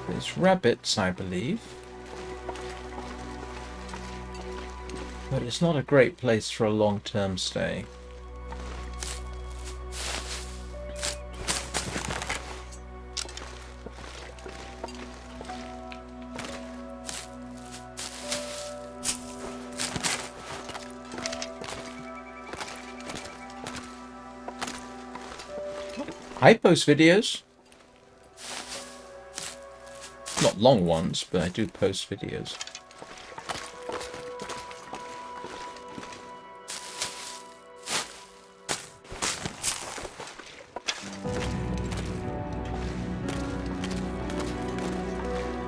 There's rabbits, I believe. But it's not a great place for a long-term stay. I post videos. Not long ones, but I do post videos.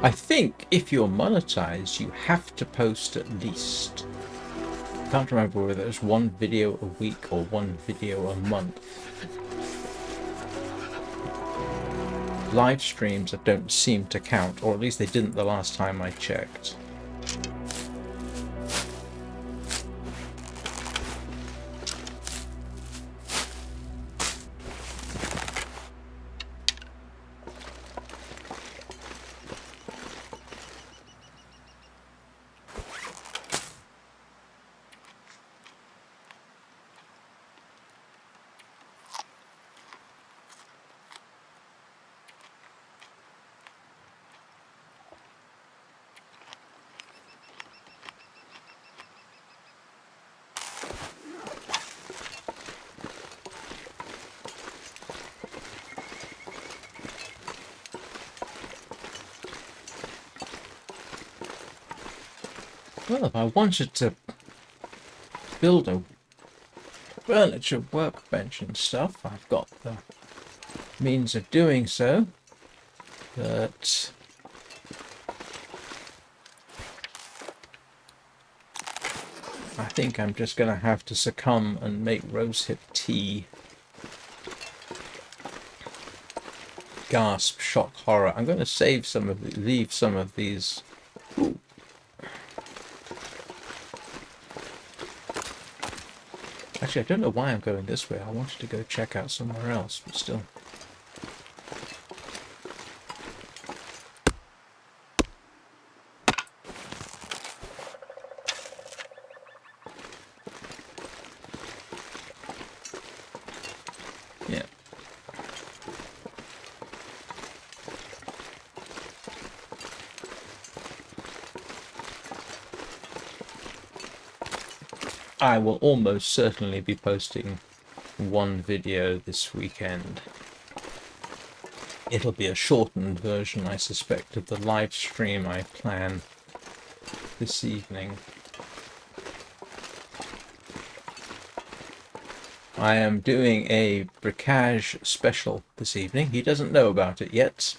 I think if you're monetized, you have to post at least. I can't remember whether it's one video a week or one video a month. Live streams don't seem to count, or at least they didn't the last time I checked. Well, if I wanted to build a furniture workbench and stuff, I've got the means of doing so, but I think I'm just going to have to succumb and make rosehip tea. Gasp, shock, horror. I'm going to save some of leave some of these. Ooh. Actually, I don't know why I'm going this way. I wanted to go check out somewhere else, but still. Yeah. I will almost certainly be posting one video this weekend. It'll be a shortened version, I suspect, of the live stream I plan this evening. I am doing a bricolage special this evening. He doesn't know about it yet.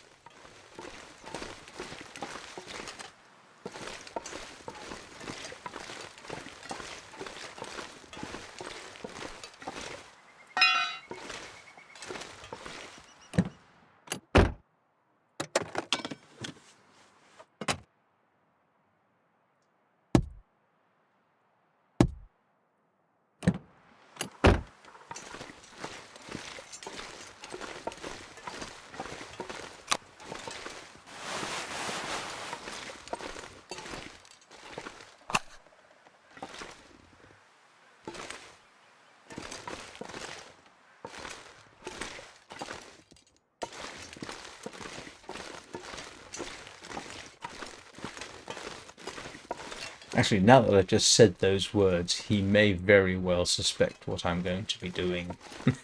Actually, now that I've just said those words, he may very well suspect what I'm going to be doing. Do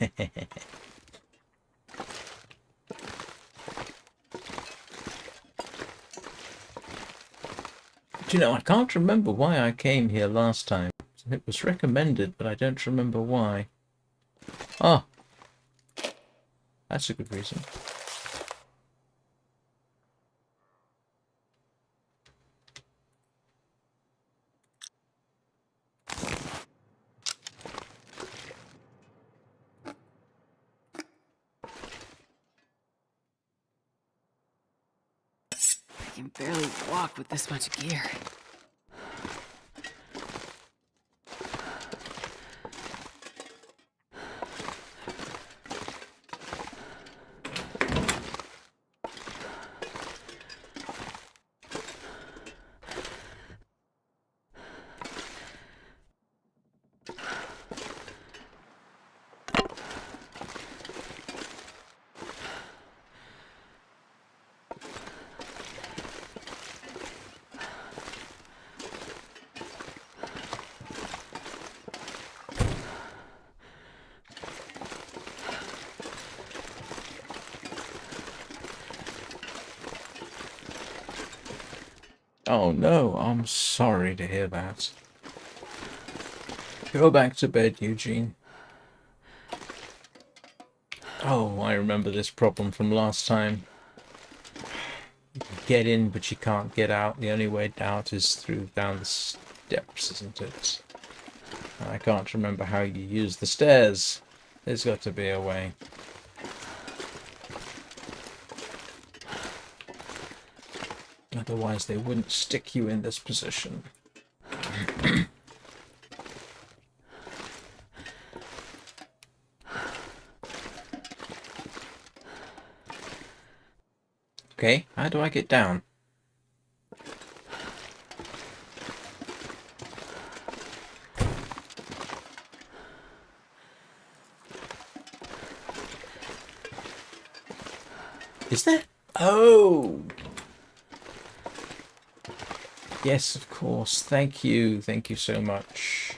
you know, I can't remember why I came here last time. It was recommended, but I don't remember why. Oh, that's a good reason. I can barely walk with this much gear. Oh no, I'm sorry to hear that. Go back to bed, Eugene. Oh, I remember this problem from last time. You can get in, but you can't get out. The only way out is down the steps, isn't it? I can't remember how you use the stairs. There's got to be a way. Otherwise they wouldn't stick you in this position. Okay, how do I get down? Is there? Oh! Yes, of course. Thank you. Thank you so much.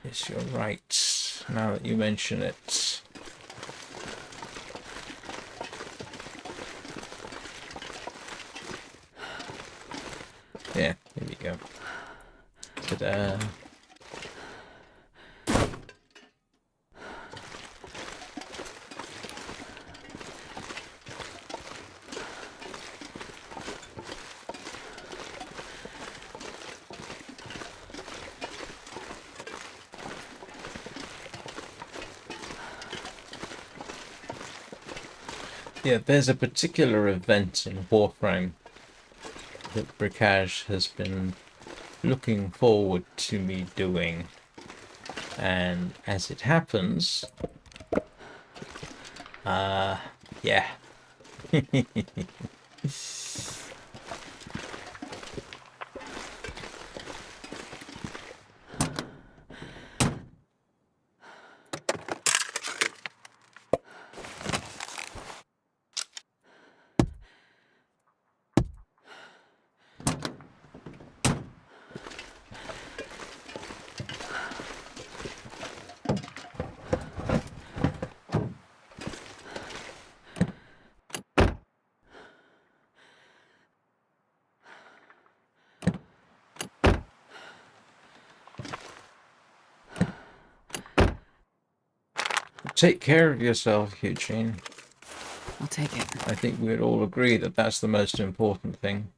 Yes, you're right. Now that you mention it. Da-da. Yeah, there's a particular event in Warframe that Bricage has been looking forward to me doing, and as it happens, yeah. Take care of yourself, Eugene. I'll take it. I think we'd all agree that that's the most important thing.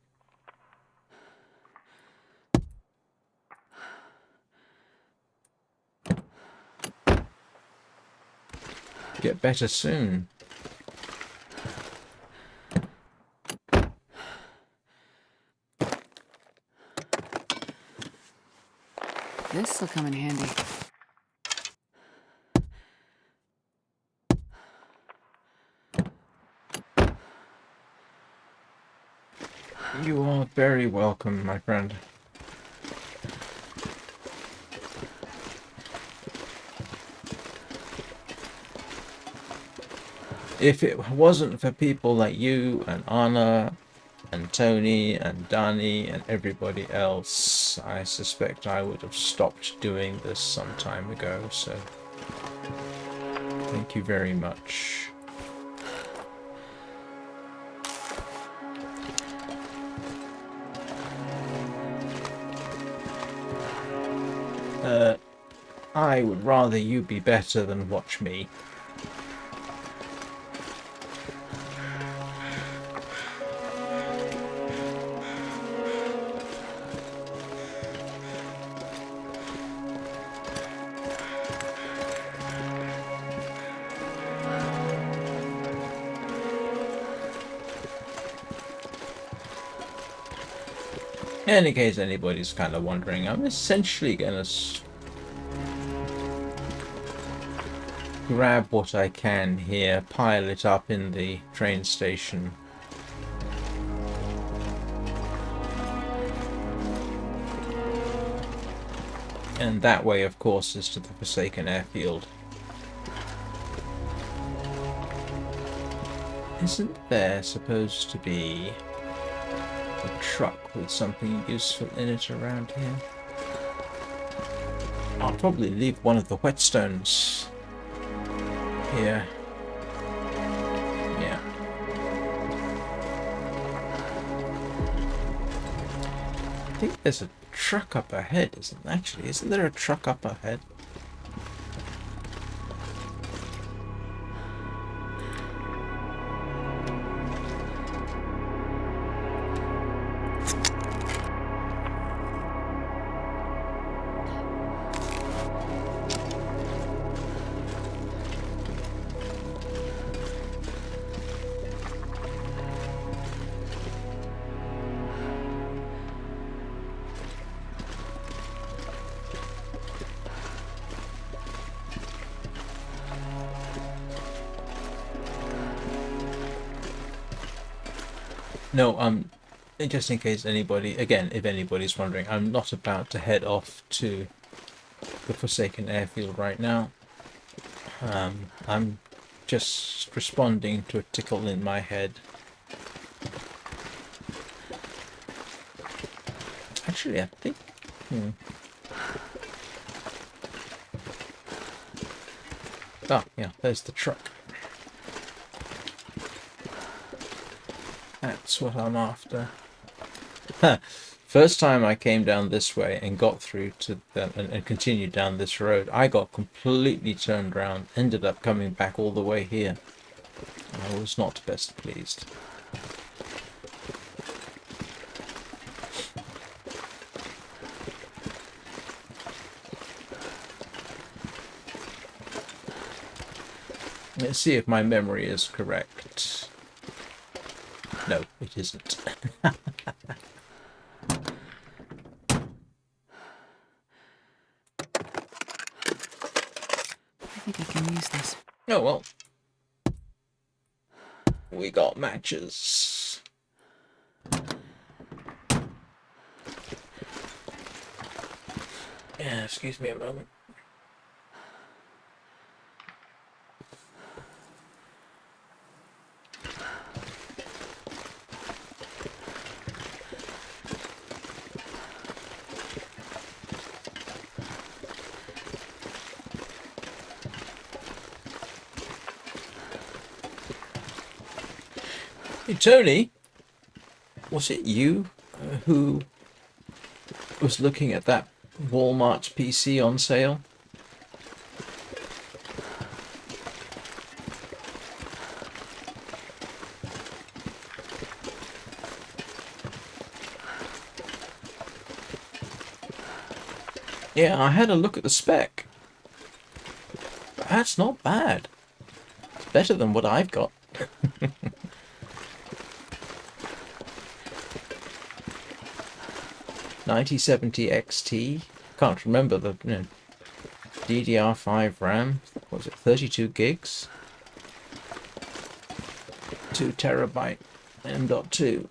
Get better soon. This'll come in handy. You are very welcome, my friend. If it wasn't for people like you and Anna and Tony and Danny and everybody else, I suspect I would have stopped doing this some time ago, so thank you very much. I would rather you be better than watch me. In case anybody's kind of wondering, I'm essentially going to grab what I can here, pile it up in the train station. And that way, of course, is to the Forsaken Airfield. Isn't there supposed to be a truck with something useful in it around here? I'll probably leave one of the whetstones here. Yeah. I think there's a truck up ahead, isn't there a truck up ahead? No, just in case anybody, again, if anybody's wondering, I'm not about to head off to the Forsaken Airfield right now. I'm just responding to a tickle in my head. Actually, I think... Oh, yeah, there's the truck. That's what I'm after. First time I came down this way and got through to them and continued down this road, I got completely turned around, ended up coming back all the way here. I was not best pleased. Let's see if my memory is correct. No, it isn't. I think I can use this. Oh well. We got matches. Yeah, excuse me a moment. Hey, Tony, was it you who was looking at that Walmart PC on sale? Yeah, I had a look at the spec. That's not bad. It's better than what I've got. 9070 XT. Can't remember the DDR5 RAM. What was it? 32 gigs. 2 terabyte M.2.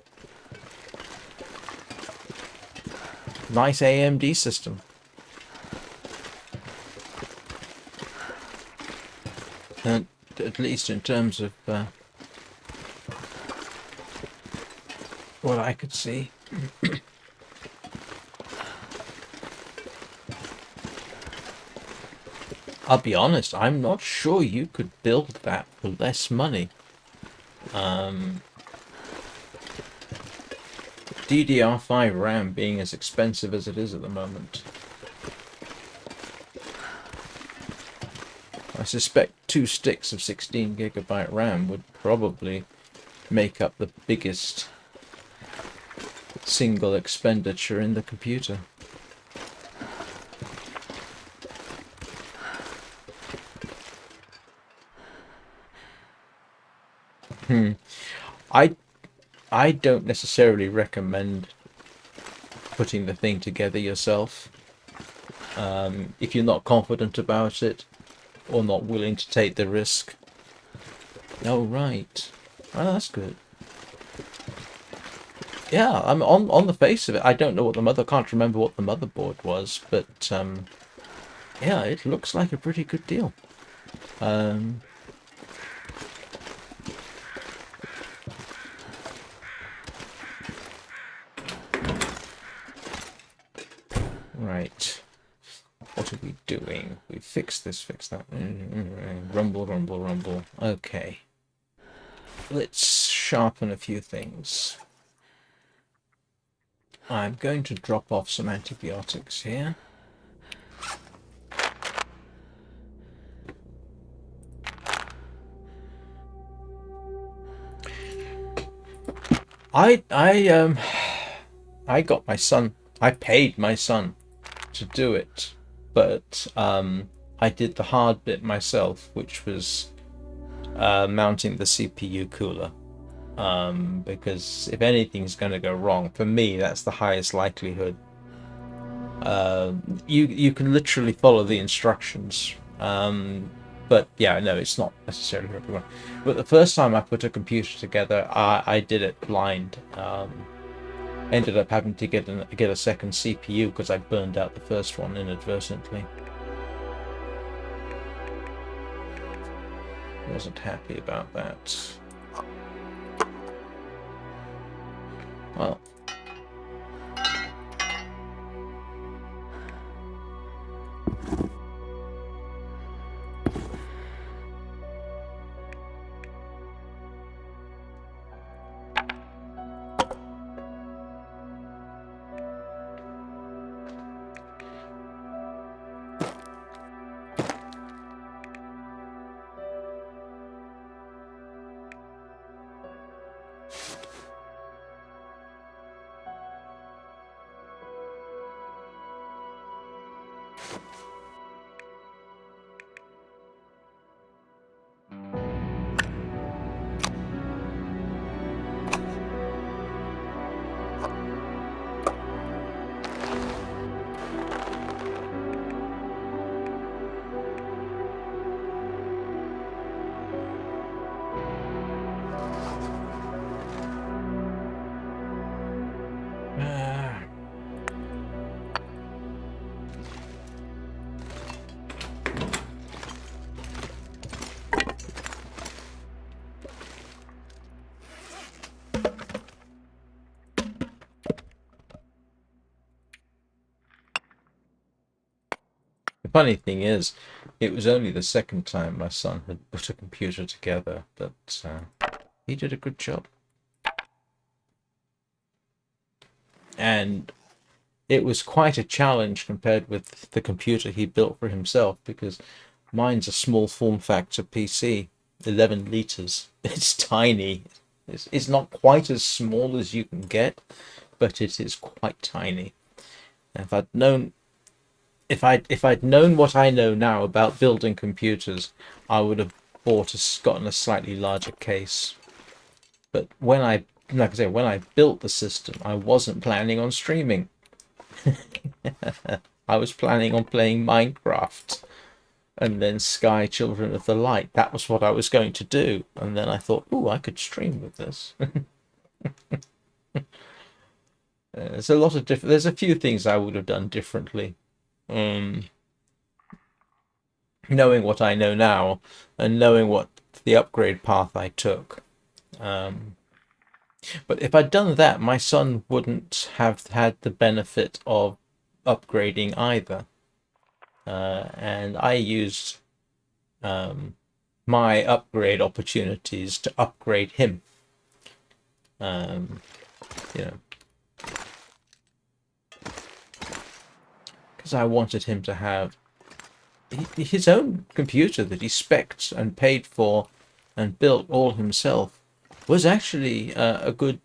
Nice AMD system. And at least in terms of what I could see. I'll be honest, I'm not sure you could build that for less money. DDR5 RAM being as expensive as it is at the moment. I suspect 2 sticks of 16 gigabyte RAM would probably make up the biggest single expenditure in the computer. I don't necessarily recommend putting the thing together yourself. If you're not confident about it or not willing to take the risk. Oh right. Oh, that's good. Yeah, I'm on the face of it. I don't know what can't remember what the motherboard was, but yeah, it looks like a pretty good deal. Right. What are we doing? We fixed this, fixed that. Rumble, rumble, rumble. Okay. Let's sharpen a few things. I'm going to drop off some antibiotics here. I got my son. I paid my son to do it, but I did the hard bit myself, which was mounting the CPU cooler. Because if anything's going to go wrong, for me, that's the highest likelihood. You can literally follow the instructions, but yeah, no, it's not necessarily for everyone. But the first time I put a computer together, I did it blind. Ended up having to get a second CPU because I burned out the first one inadvertently. Wasn't happy about that. Well. funny thing is, it was only the second time my son had put a computer together, but he did a good job. And it was quite a challenge compared with the computer he built for himself, because mine's a small form factor PC, 11 liters. It's tiny. It's not quite as small as you can get, but it is quite tiny. If I'd known what I know now about building computers, I would have gotten a slightly larger case. But when I built the system, I wasn't planning on streaming. I was planning on playing Minecraft and then Sky Children of the Light. That was what I was going to do. And then I thought, oh, I could stream with this. There's a lot of there's a few things I would have done differently. Knowing what I know now and knowing what the upgrade path I took. But if I'd done that, my son wouldn't have had the benefit of upgrading either. And I used my upgrade opportunities to upgrade him. Because I wanted him to have his own computer that he spec'd and paid for and built all himself. Was actually a good,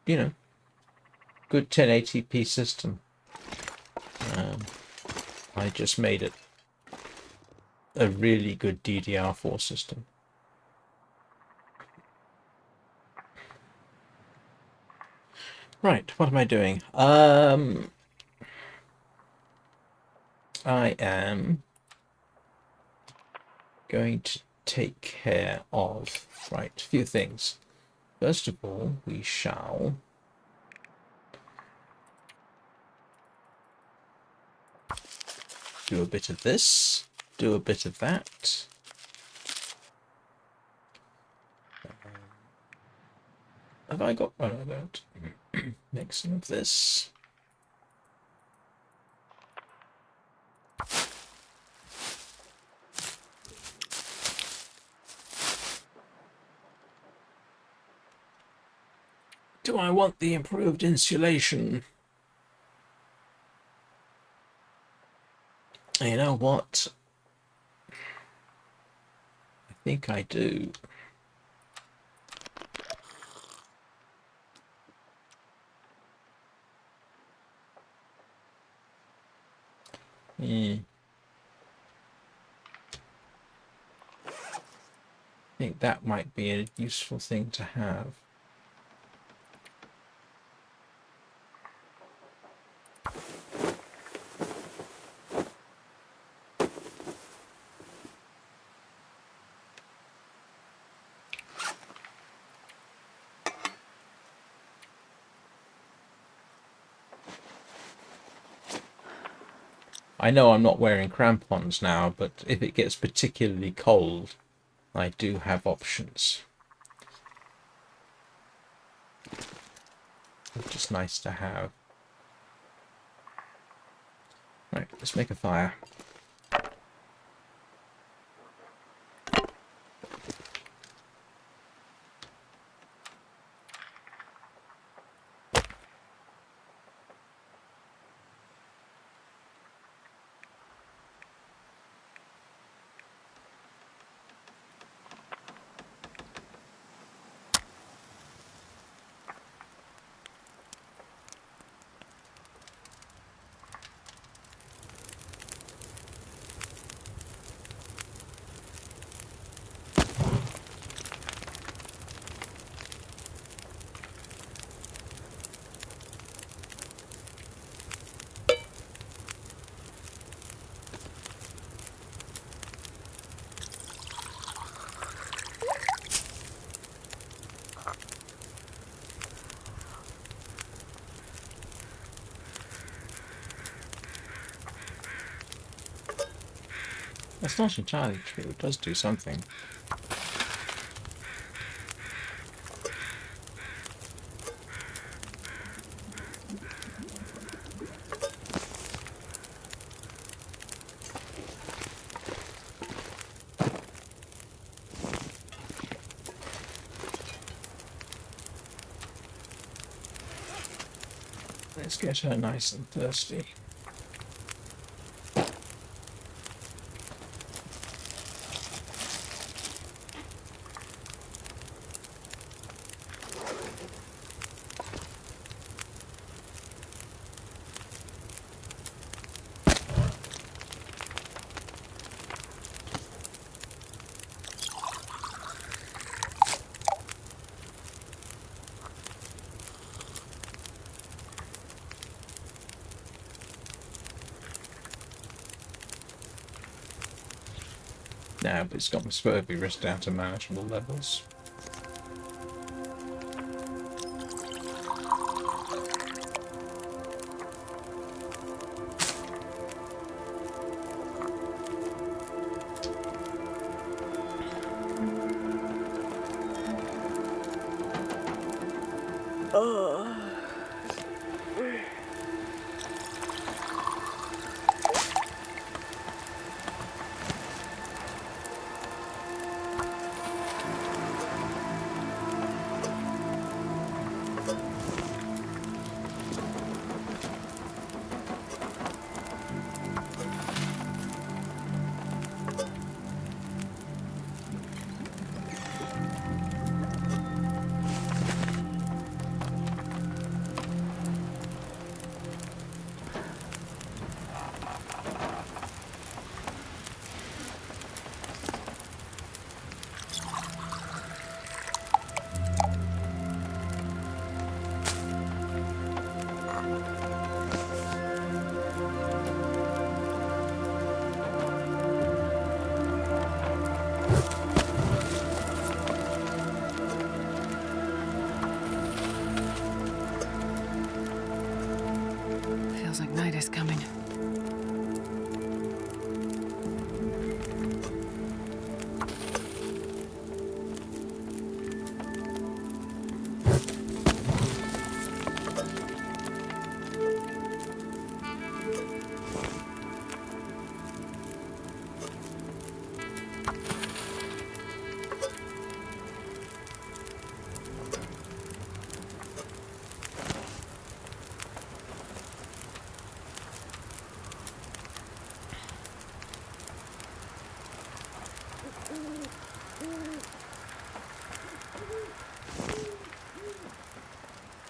good 1080p system. I just made it a really good DDR4 system. Right, what am I doing? I am going to take care of, a few things. First of all, we shall do a bit of this, do a bit of that. Have I got... Oh, no, I don't. Make some of this. Do I want the improved insulation? You know what? I think I do. I think that might be a useful thing to have. I know I'm not wearing crampons now, but if it gets particularly cold, I do have options. It's just nice to have. Right, let's make a fire. That's not entirely true. It does do something. Let's get her nice and thirsty. Now, but it's got my spurvy risk down to manageable levels. Feels like night is coming.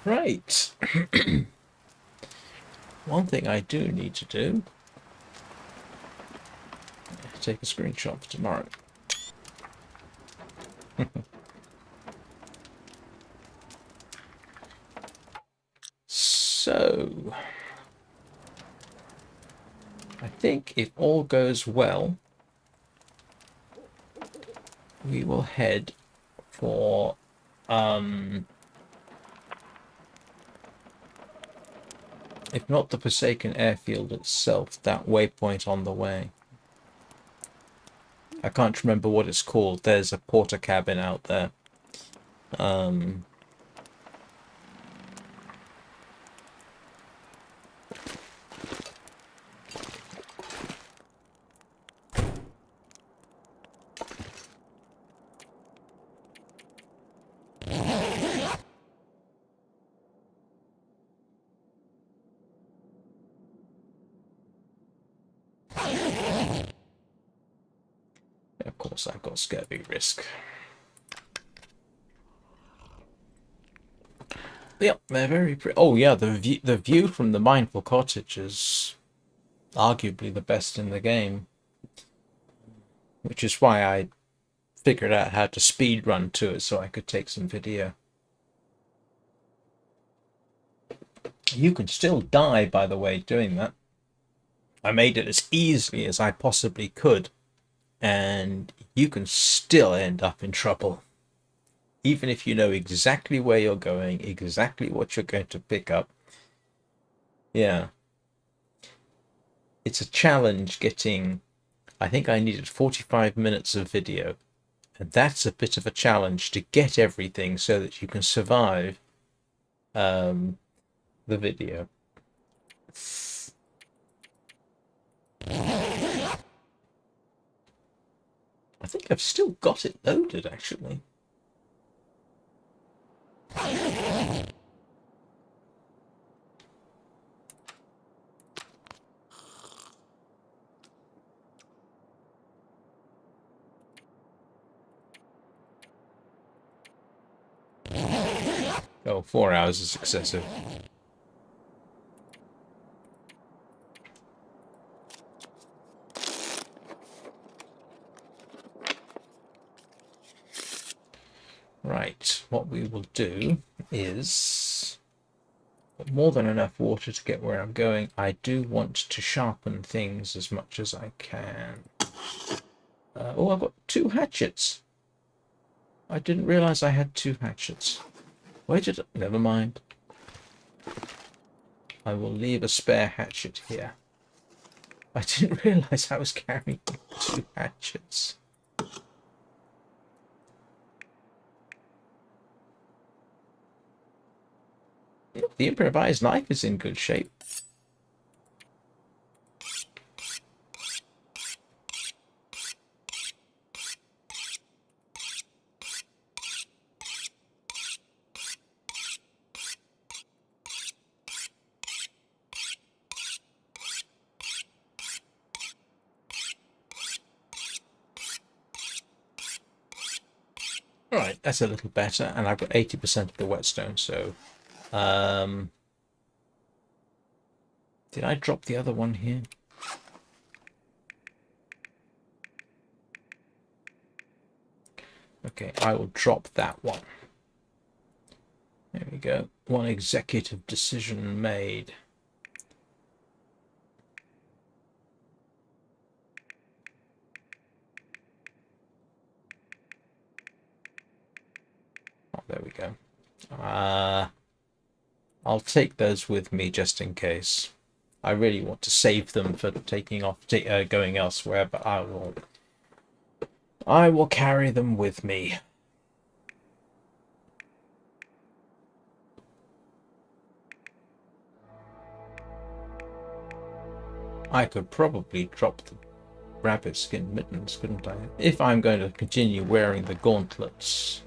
Right. One thing I do need to do, take a screenshot for tomorrow. So, I think if all goes well, we will head for if not the Forsaken Airfield itself, that waypoint on the way. I can't remember what it's called. There's a porter cabin out there. Of course, I've got scurvy risk. Yep, they're very pretty. Oh yeah, the view from the Mindful Cottage is arguably the best in the game, which is why I figured out how to speed run to it so I could take some video. You can still die, by the way, doing that. I made it as easily as I possibly could, and you can still end up in trouble. Even if you know exactly where you're going, exactly what you're going to pick up. Yeah. It's a challenge getting... I think I needed 45 minutes of video. And that's a bit of a challenge to get everything so that you can survive the video. I think I've still got it loaded, actually. Oh, 4 hours is excessive. Right, what we will do is more than enough water to get where I'm going. I do want to sharpen things as much as I can. Oh, I've got 2 hatchets. I didn't realize I had 2 hatchets. Where did it? Never mind. I will leave a spare hatchet here. I didn't realize I was carrying 2 hatchets. The improvised knife is in good shape. Alright, that's a little better, and I've got 80% of the whetstone, so... did I drop the other one here? Okay, I will drop that one. There we go. One executive decision made. Oh, there we go. I'll take those with me just in case. I really want to save them for taking off, going elsewhere, but I will carry them with me. I could probably drop the rabbit skin mittens, couldn't I? If I'm going to continue wearing the gauntlets,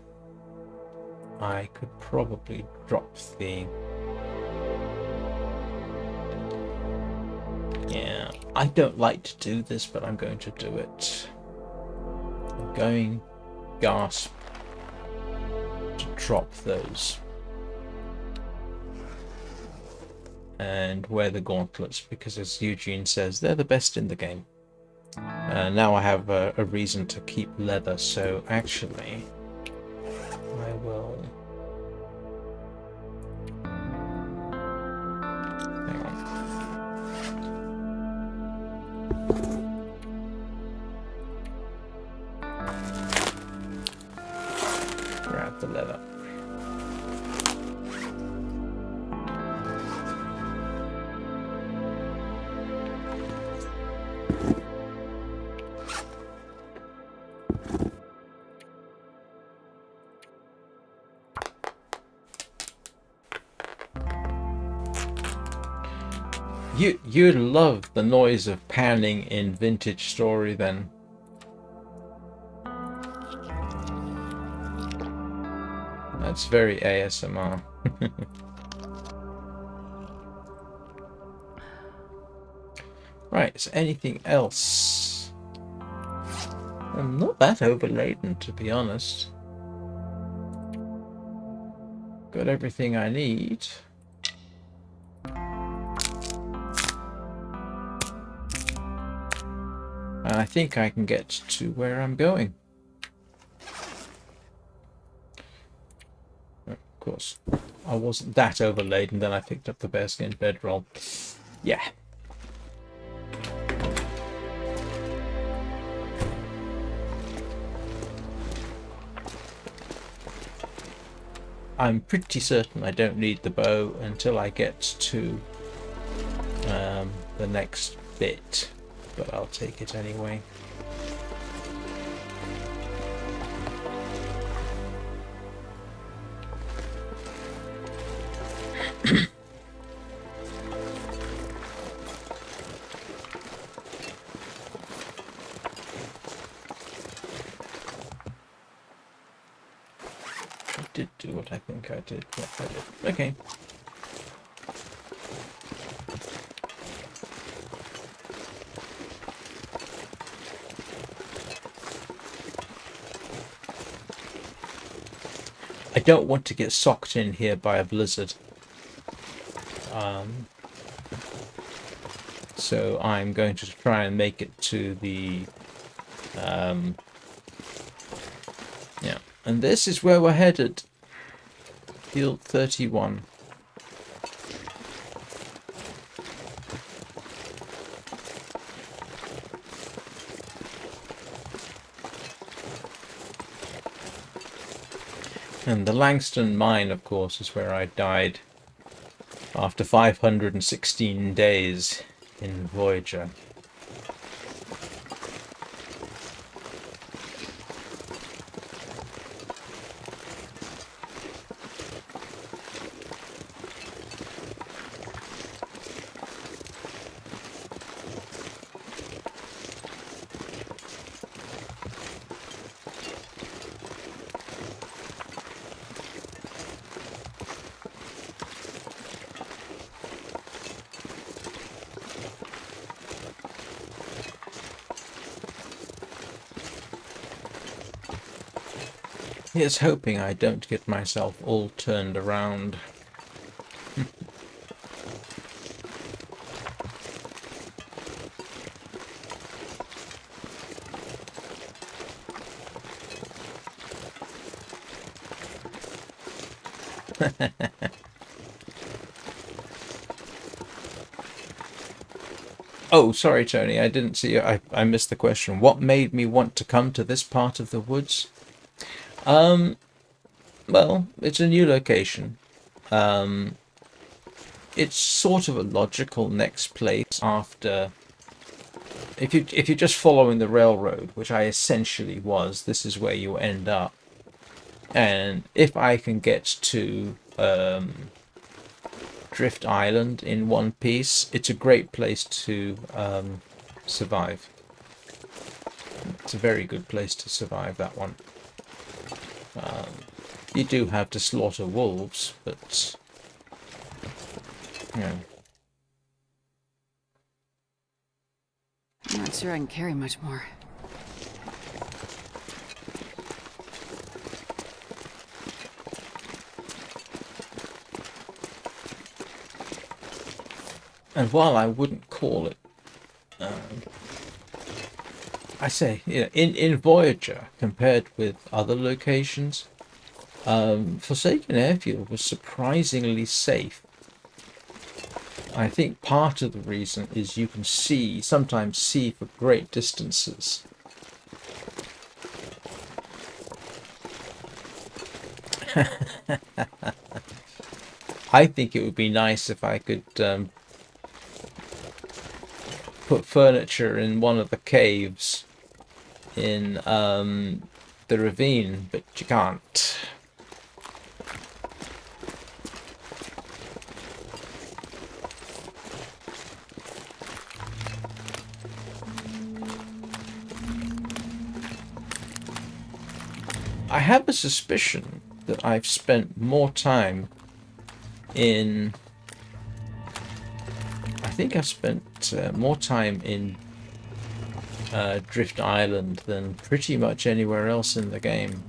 I could probably drop the... Yeah, I don't like to do this, but I'm going to do it. I'm going, gasp, to drop those. And wear the gauntlets, because as Eugene says, they're the best in the game. Now I have a reason to keep leather, so actually I will... Hang on. Grab the leather. You'd love the noise of panning in Vintage Story then. That's very ASMR. Right, is anything else? I'm not that overladen, to be honest. Got everything I need. And I think I can get to where I'm going. Of course, I wasn't that overladen, then I picked up the bearskin bedroll. Yeah. I'm pretty certain I don't need the bow until I get to the next bit, but I'll take it anyway. I did do what I think I did. Yep, I did. Okay. I don't want to get socked in here by a blizzard. So I'm going to try and make it to the... yeah. And this is where we're headed. Field 31. And the Langston mine, of course, is where I died after 516 days in Voyager. Here's hoping I don't get myself all turned around. Oh, sorry, Tony. I didn't see you. I missed the question. What made me want to come to this part of the woods? Well, it's a new location. It's sort of a logical next place after... If you're just following the railroad, which I essentially was, this is where you end up. And if I can get to Drift Island in one piece, it's a great place to survive. It's a very good place to survive, that one. You do have to slaughter wolves, but... you know. I'm not sure I can carry much more. And while I wouldn't call it... I say, you know, in Voyager, compared with other locations, Forsaken Airfield was surprisingly safe. I think part of the reason is you can sometimes see for great distances. I think it would be nice if I could put furniture in one of the caves in the ravine, but you can't. I have a suspicion that I've spent more time in... I think I've spent more time in Drift Island than pretty much anywhere else in the game.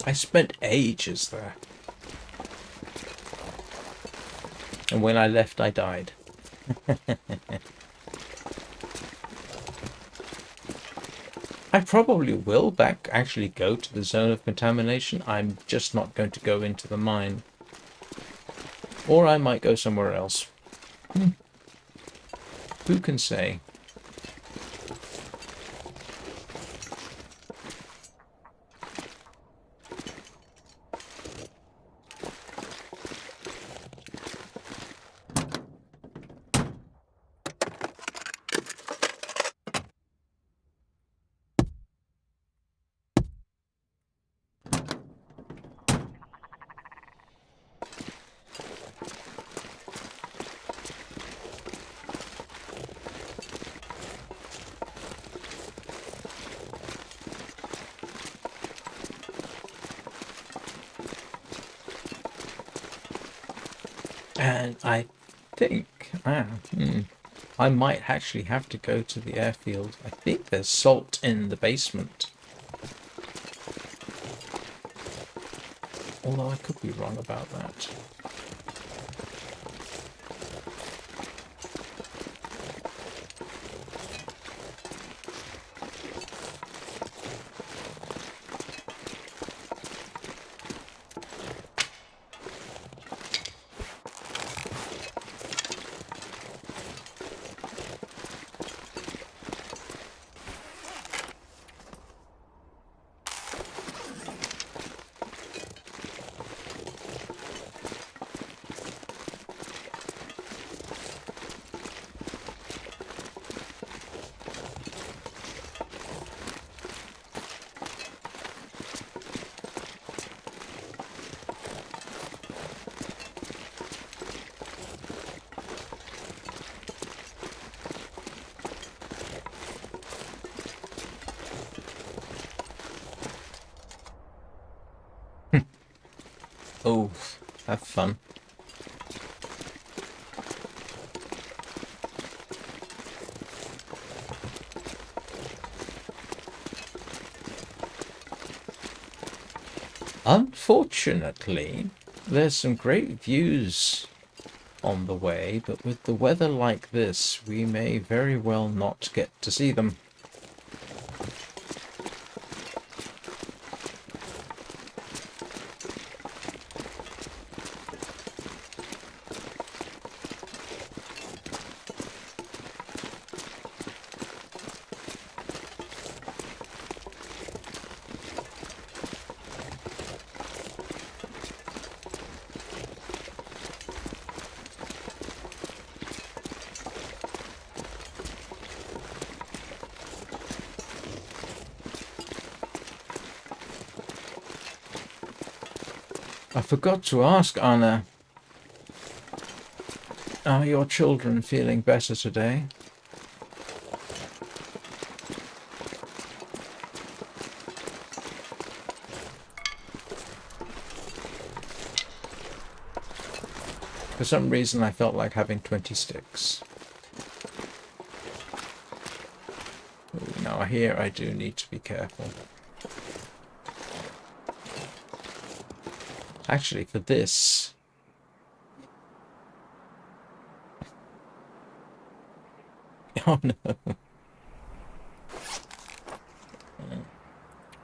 I spent ages there. And when I left, I died. I probably will actually go to the zone of contamination. I'm just not going to go into the mine. Or I might go somewhere else. Who can say? And I think... I might actually have to go to the airfield. I think there's salt in the basement. Although I could be wrong about that. Oh, have fun. Unfortunately, there's some great views on the way, but with the weather like this, we may very well not get to see them. I forgot to ask, Anna, are your children feeling better today? For some reason, I felt like having 20 sticks. Ooh, now here I do need to be careful. Actually, for this... Oh no.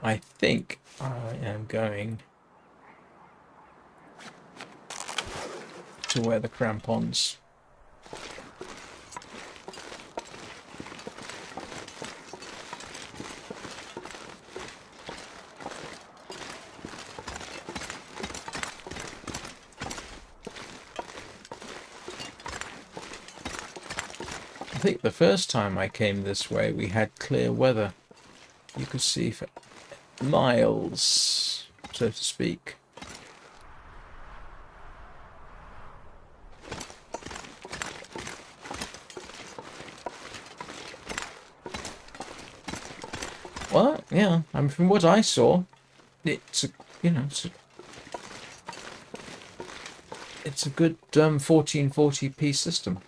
I think I am going to wear the crampons. I think the first time I came this way we had clear weather. You could see for miles, so to speak. Well, yeah, I mean, from what I saw, it's a, you know, it's a good 1440p system.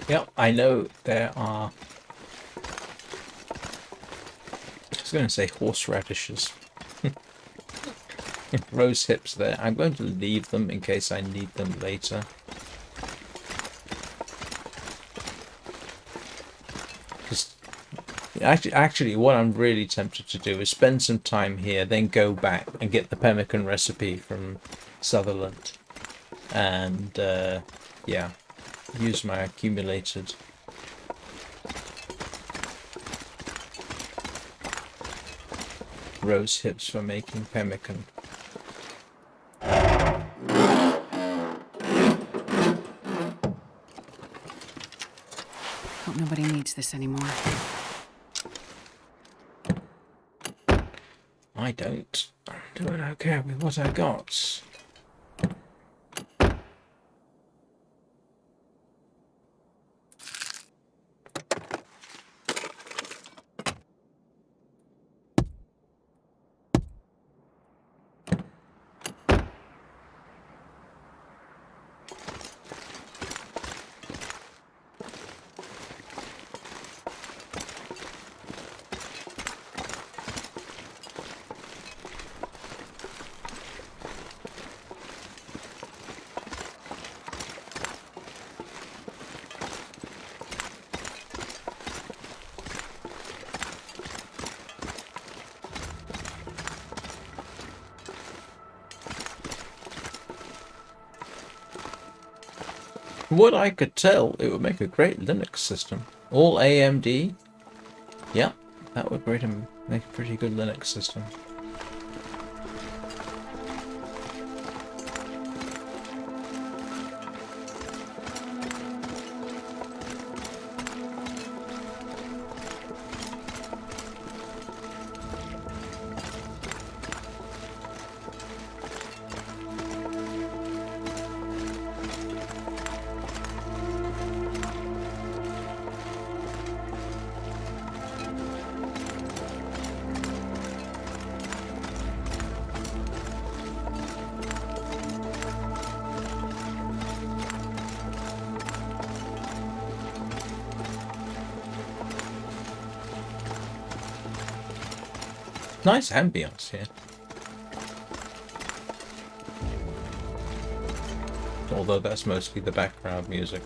Yep, I know there are... I was going to say horseradishes. Rose hips there. I'm going to leave them in case I need them later. Because actually what I'm really tempted to do is spend some time here, then go back and get the pemmican recipe from Sutherland. And, yeah, use my accumulated rose hips for making pemmican. Hope nobody needs this anymore. I don't. I'm doing okay with what I got. What I could tell, it would make a great Linux system. All AMD. Yeah, that would make a pretty good Linux system. Nice ambience here. Although that's mostly the background music.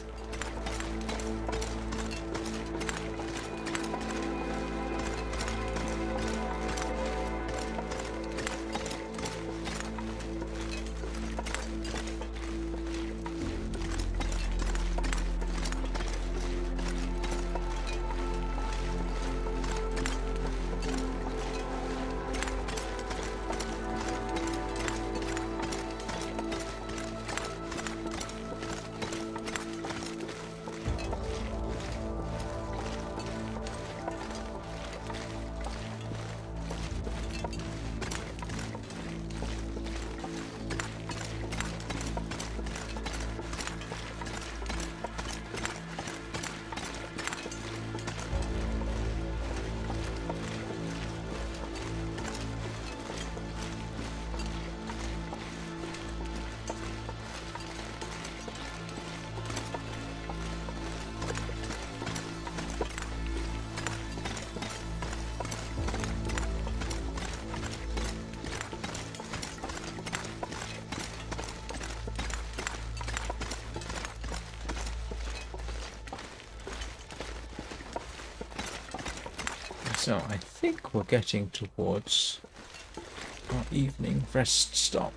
So I think we're getting towards our evening rest stop.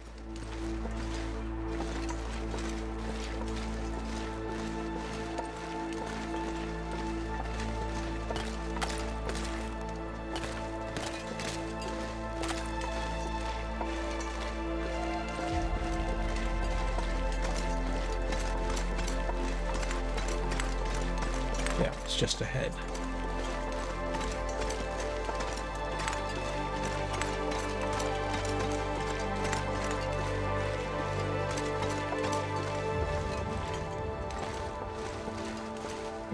Yeah, it's just ahead.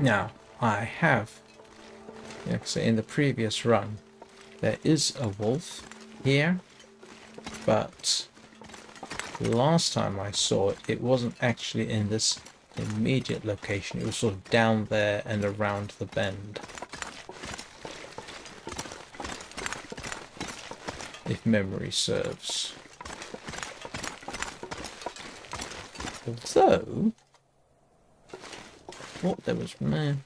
Now, I have, like I say, in the previous run, there is a wolf here, but last time I saw it, it wasn't actually in this immediate location. It was sort of down there and around the bend. If memory serves. Although, what there was, man.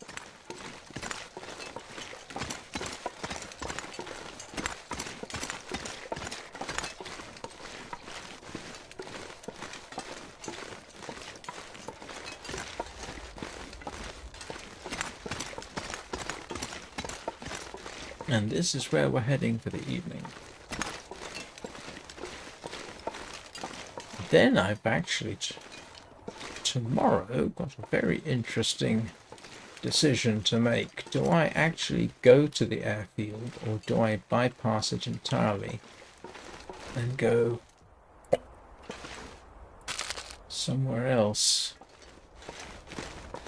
And this is where we're heading for the evening. then I've actually tomorrow got a very interesting decision to make. Do I actually go to the airfield, or do I bypass it entirely and go somewhere else?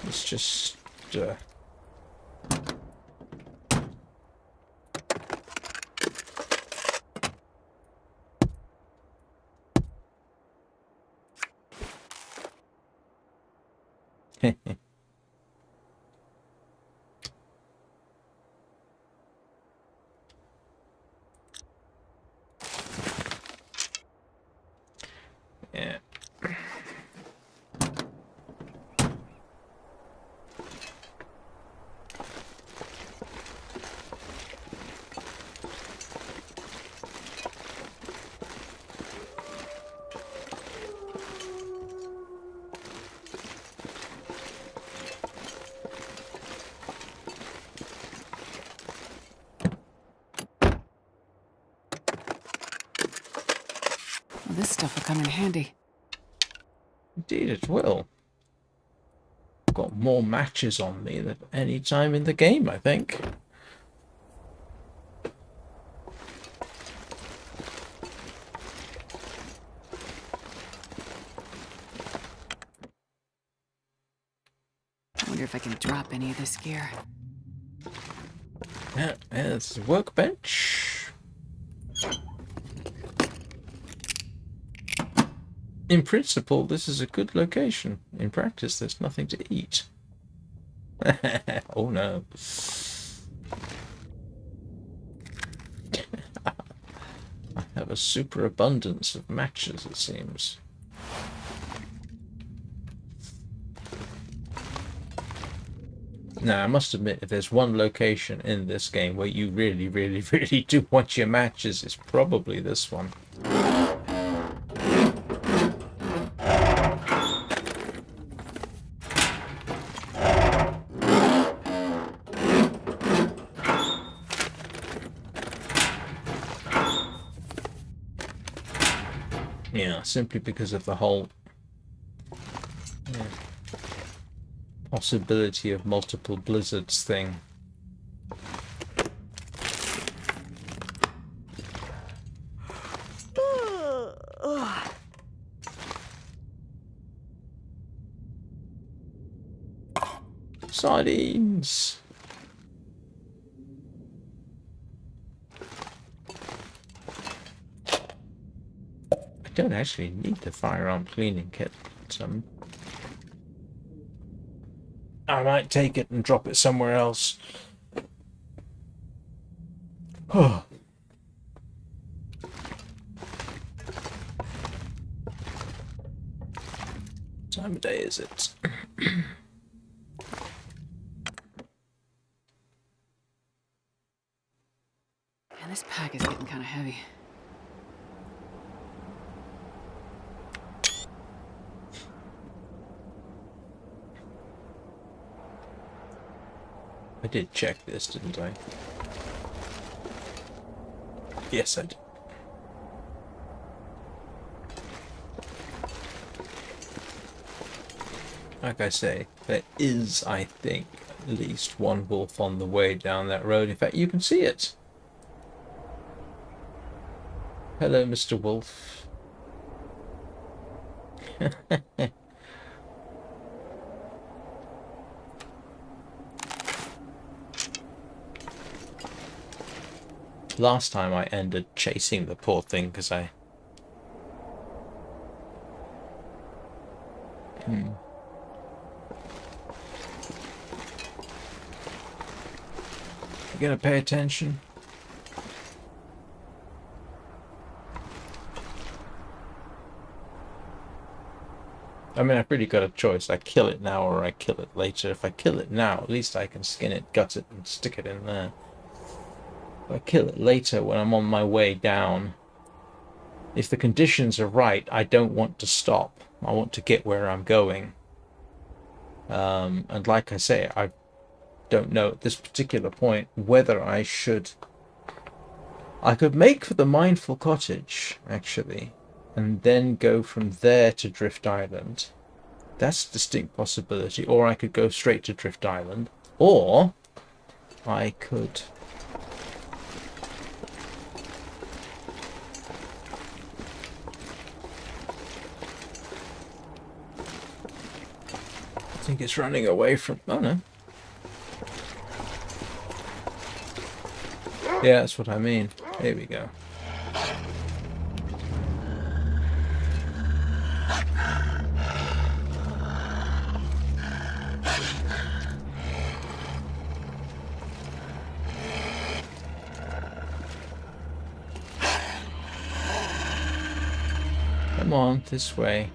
It's just yeah. Well, this stuff will come in handy. Indeed it will. Got more matches on me than any time in the game, I think. I wonder if I can drop any of this gear. Yeah, there's a workbench. In principle, this is a good location. In practice, there's nothing to eat. Oh no. I have a superabundance of matches, it seems. Now, I must admit, if there's one location in this game where you really, really, really do want your matches, it's probably this one. Yeah, simply because of the whole possibility of multiple blizzards thing. Sardines! I don't actually need the firearm cleaning kit. I might take it and drop it somewhere else. Oh. What time of day is it? Man, this pack is getting kind of heavy. I did check this, didn't I? Yes, I did. Like I say, there is, I think, at least one wolf on the way down that road. In fact, you can see it. Hello, Mr. Wolf. Last time I ended chasing the poor thing because I... You gonna pay attention? I mean, I've really got a choice. I kill it now or I kill it later. If I kill it now, at least I can skin it, gut it, and stick it in there. If I kill it later when I'm on my way down, if the conditions are right, I don't want to stop. I want to get where I'm going. And like I say, I don't know at this particular point whether I should... I could make for the mindful cottage, actually. and then go from there to Drift Island. That's a distinct possibility. Or I could go straight to Drift Island. Or I could... I think it's running away from... Oh, no. Yeah, that's what I mean. Here we go. Come on, this way.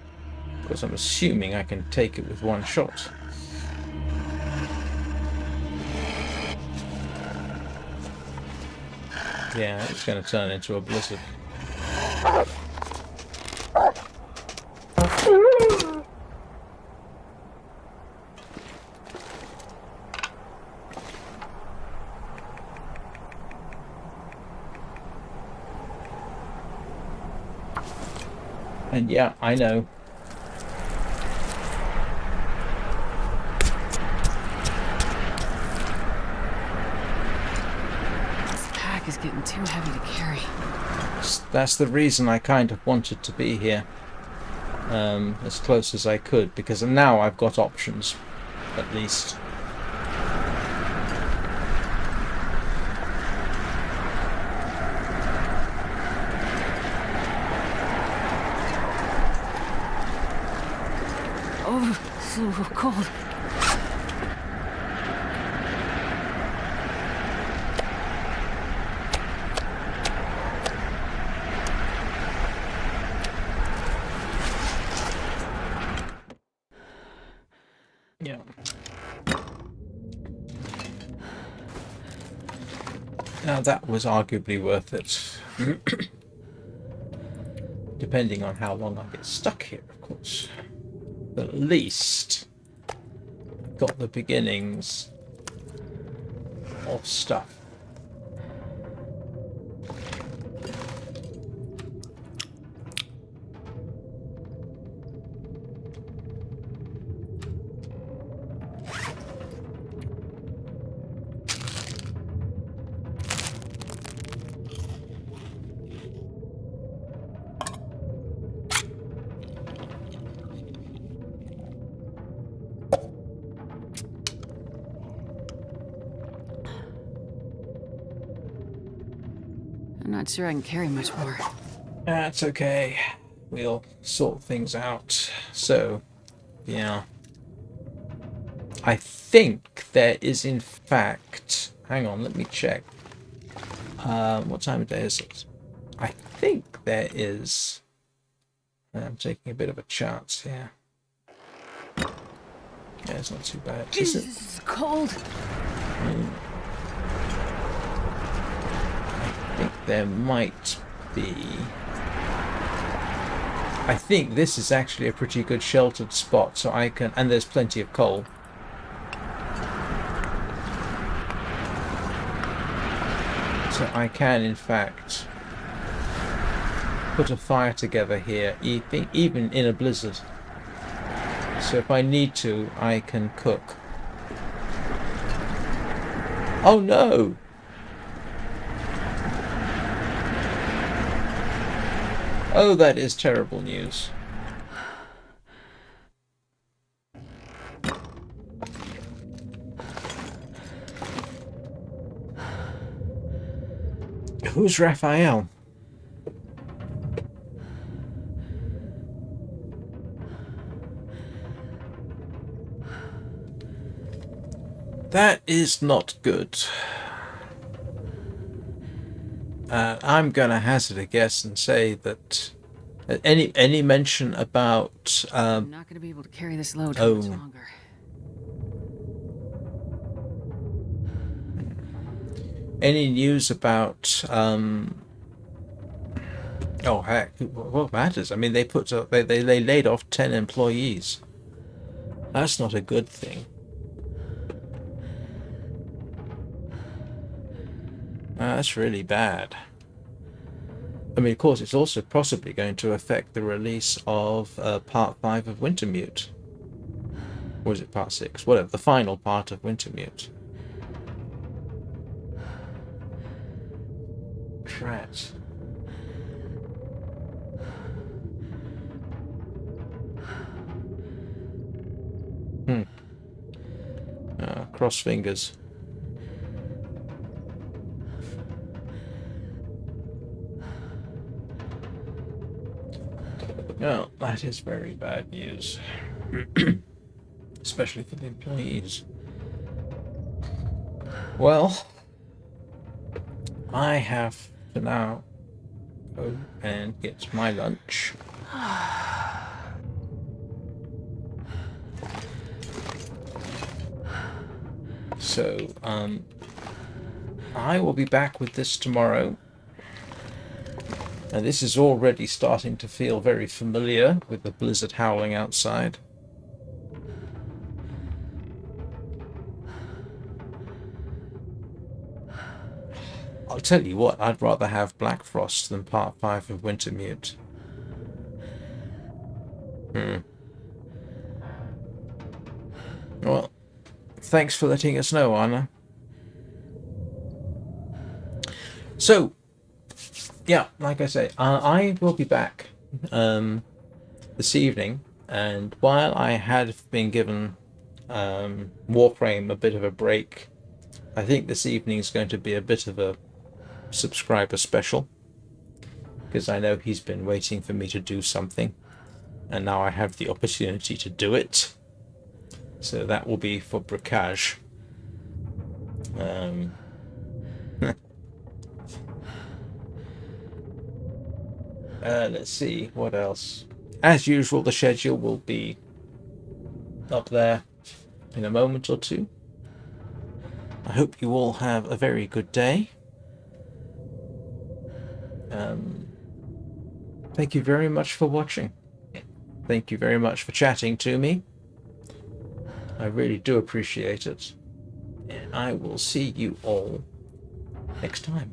Because I'm assuming I can take it with one shot. Yeah, it's going to turn into a blizzard. And yeah, I know. This pack is getting too heavy to carry. That's the reason I kind of wanted to be here. As close as I could, because now I've got options, at least. Oh, so cold. Yeah. Now that was arguably worth it. Depending on how long I get stuck here, of course. But at least got the beginnings of stuff. I'm not sure I can carry much more. That's okay. We'll sort things out. So, yeah. I think there is, in fact... Hang on, let me check. What time of day is it? I think there is... I'm taking a bit of a chance here. Yeah, it's not too bad. Jesus, this is cold. I think there might be... I think this is actually a pretty good sheltered spot, so I can... And there's plenty of coal. So I can, in fact, put a fire together here, even in a blizzard. So if I need to, I can cook. Oh no! Oh, that is terrible news. Who's Raphael? That is not good. I'm gonna hazard a guess and say that any mention about I'm not going to be able to carry this load for much longer. any news about oh heck, what matters? I mean, they laid off 10 employees. That's not a good thing. That's really bad. I mean, of course, it's also possibly going to affect the release of Part 5 of Wintermute. Or is it Part 6? Whatever, the final part of Wintermute. Right. Cross fingers. Well, that is very bad news. Especially for the employees. Well, I have to now go and get my lunch. So, I will be back with this tomorrow. And this is already starting to feel very familiar with the blizzard howling outside. I'll tell you what, I'd rather have Black Frost than Part 5 of Wintermute. Well, thanks for letting us know, Anna. So, yeah, like I say, I will be back this evening, and while I had been given Warframe a bit of a break, I think this evening is going to be a bit of a subscriber special, because I know he's been waiting for me to do something, and now I have the opportunity to do it. So that will be for Bricage. Let's see, what else? As usual, the schedule will be up there in a moment or two. I hope you all have a very good day. Thank you very much for watching. Thank you very much for chatting to me. I really do appreciate it. And I will see you all next time.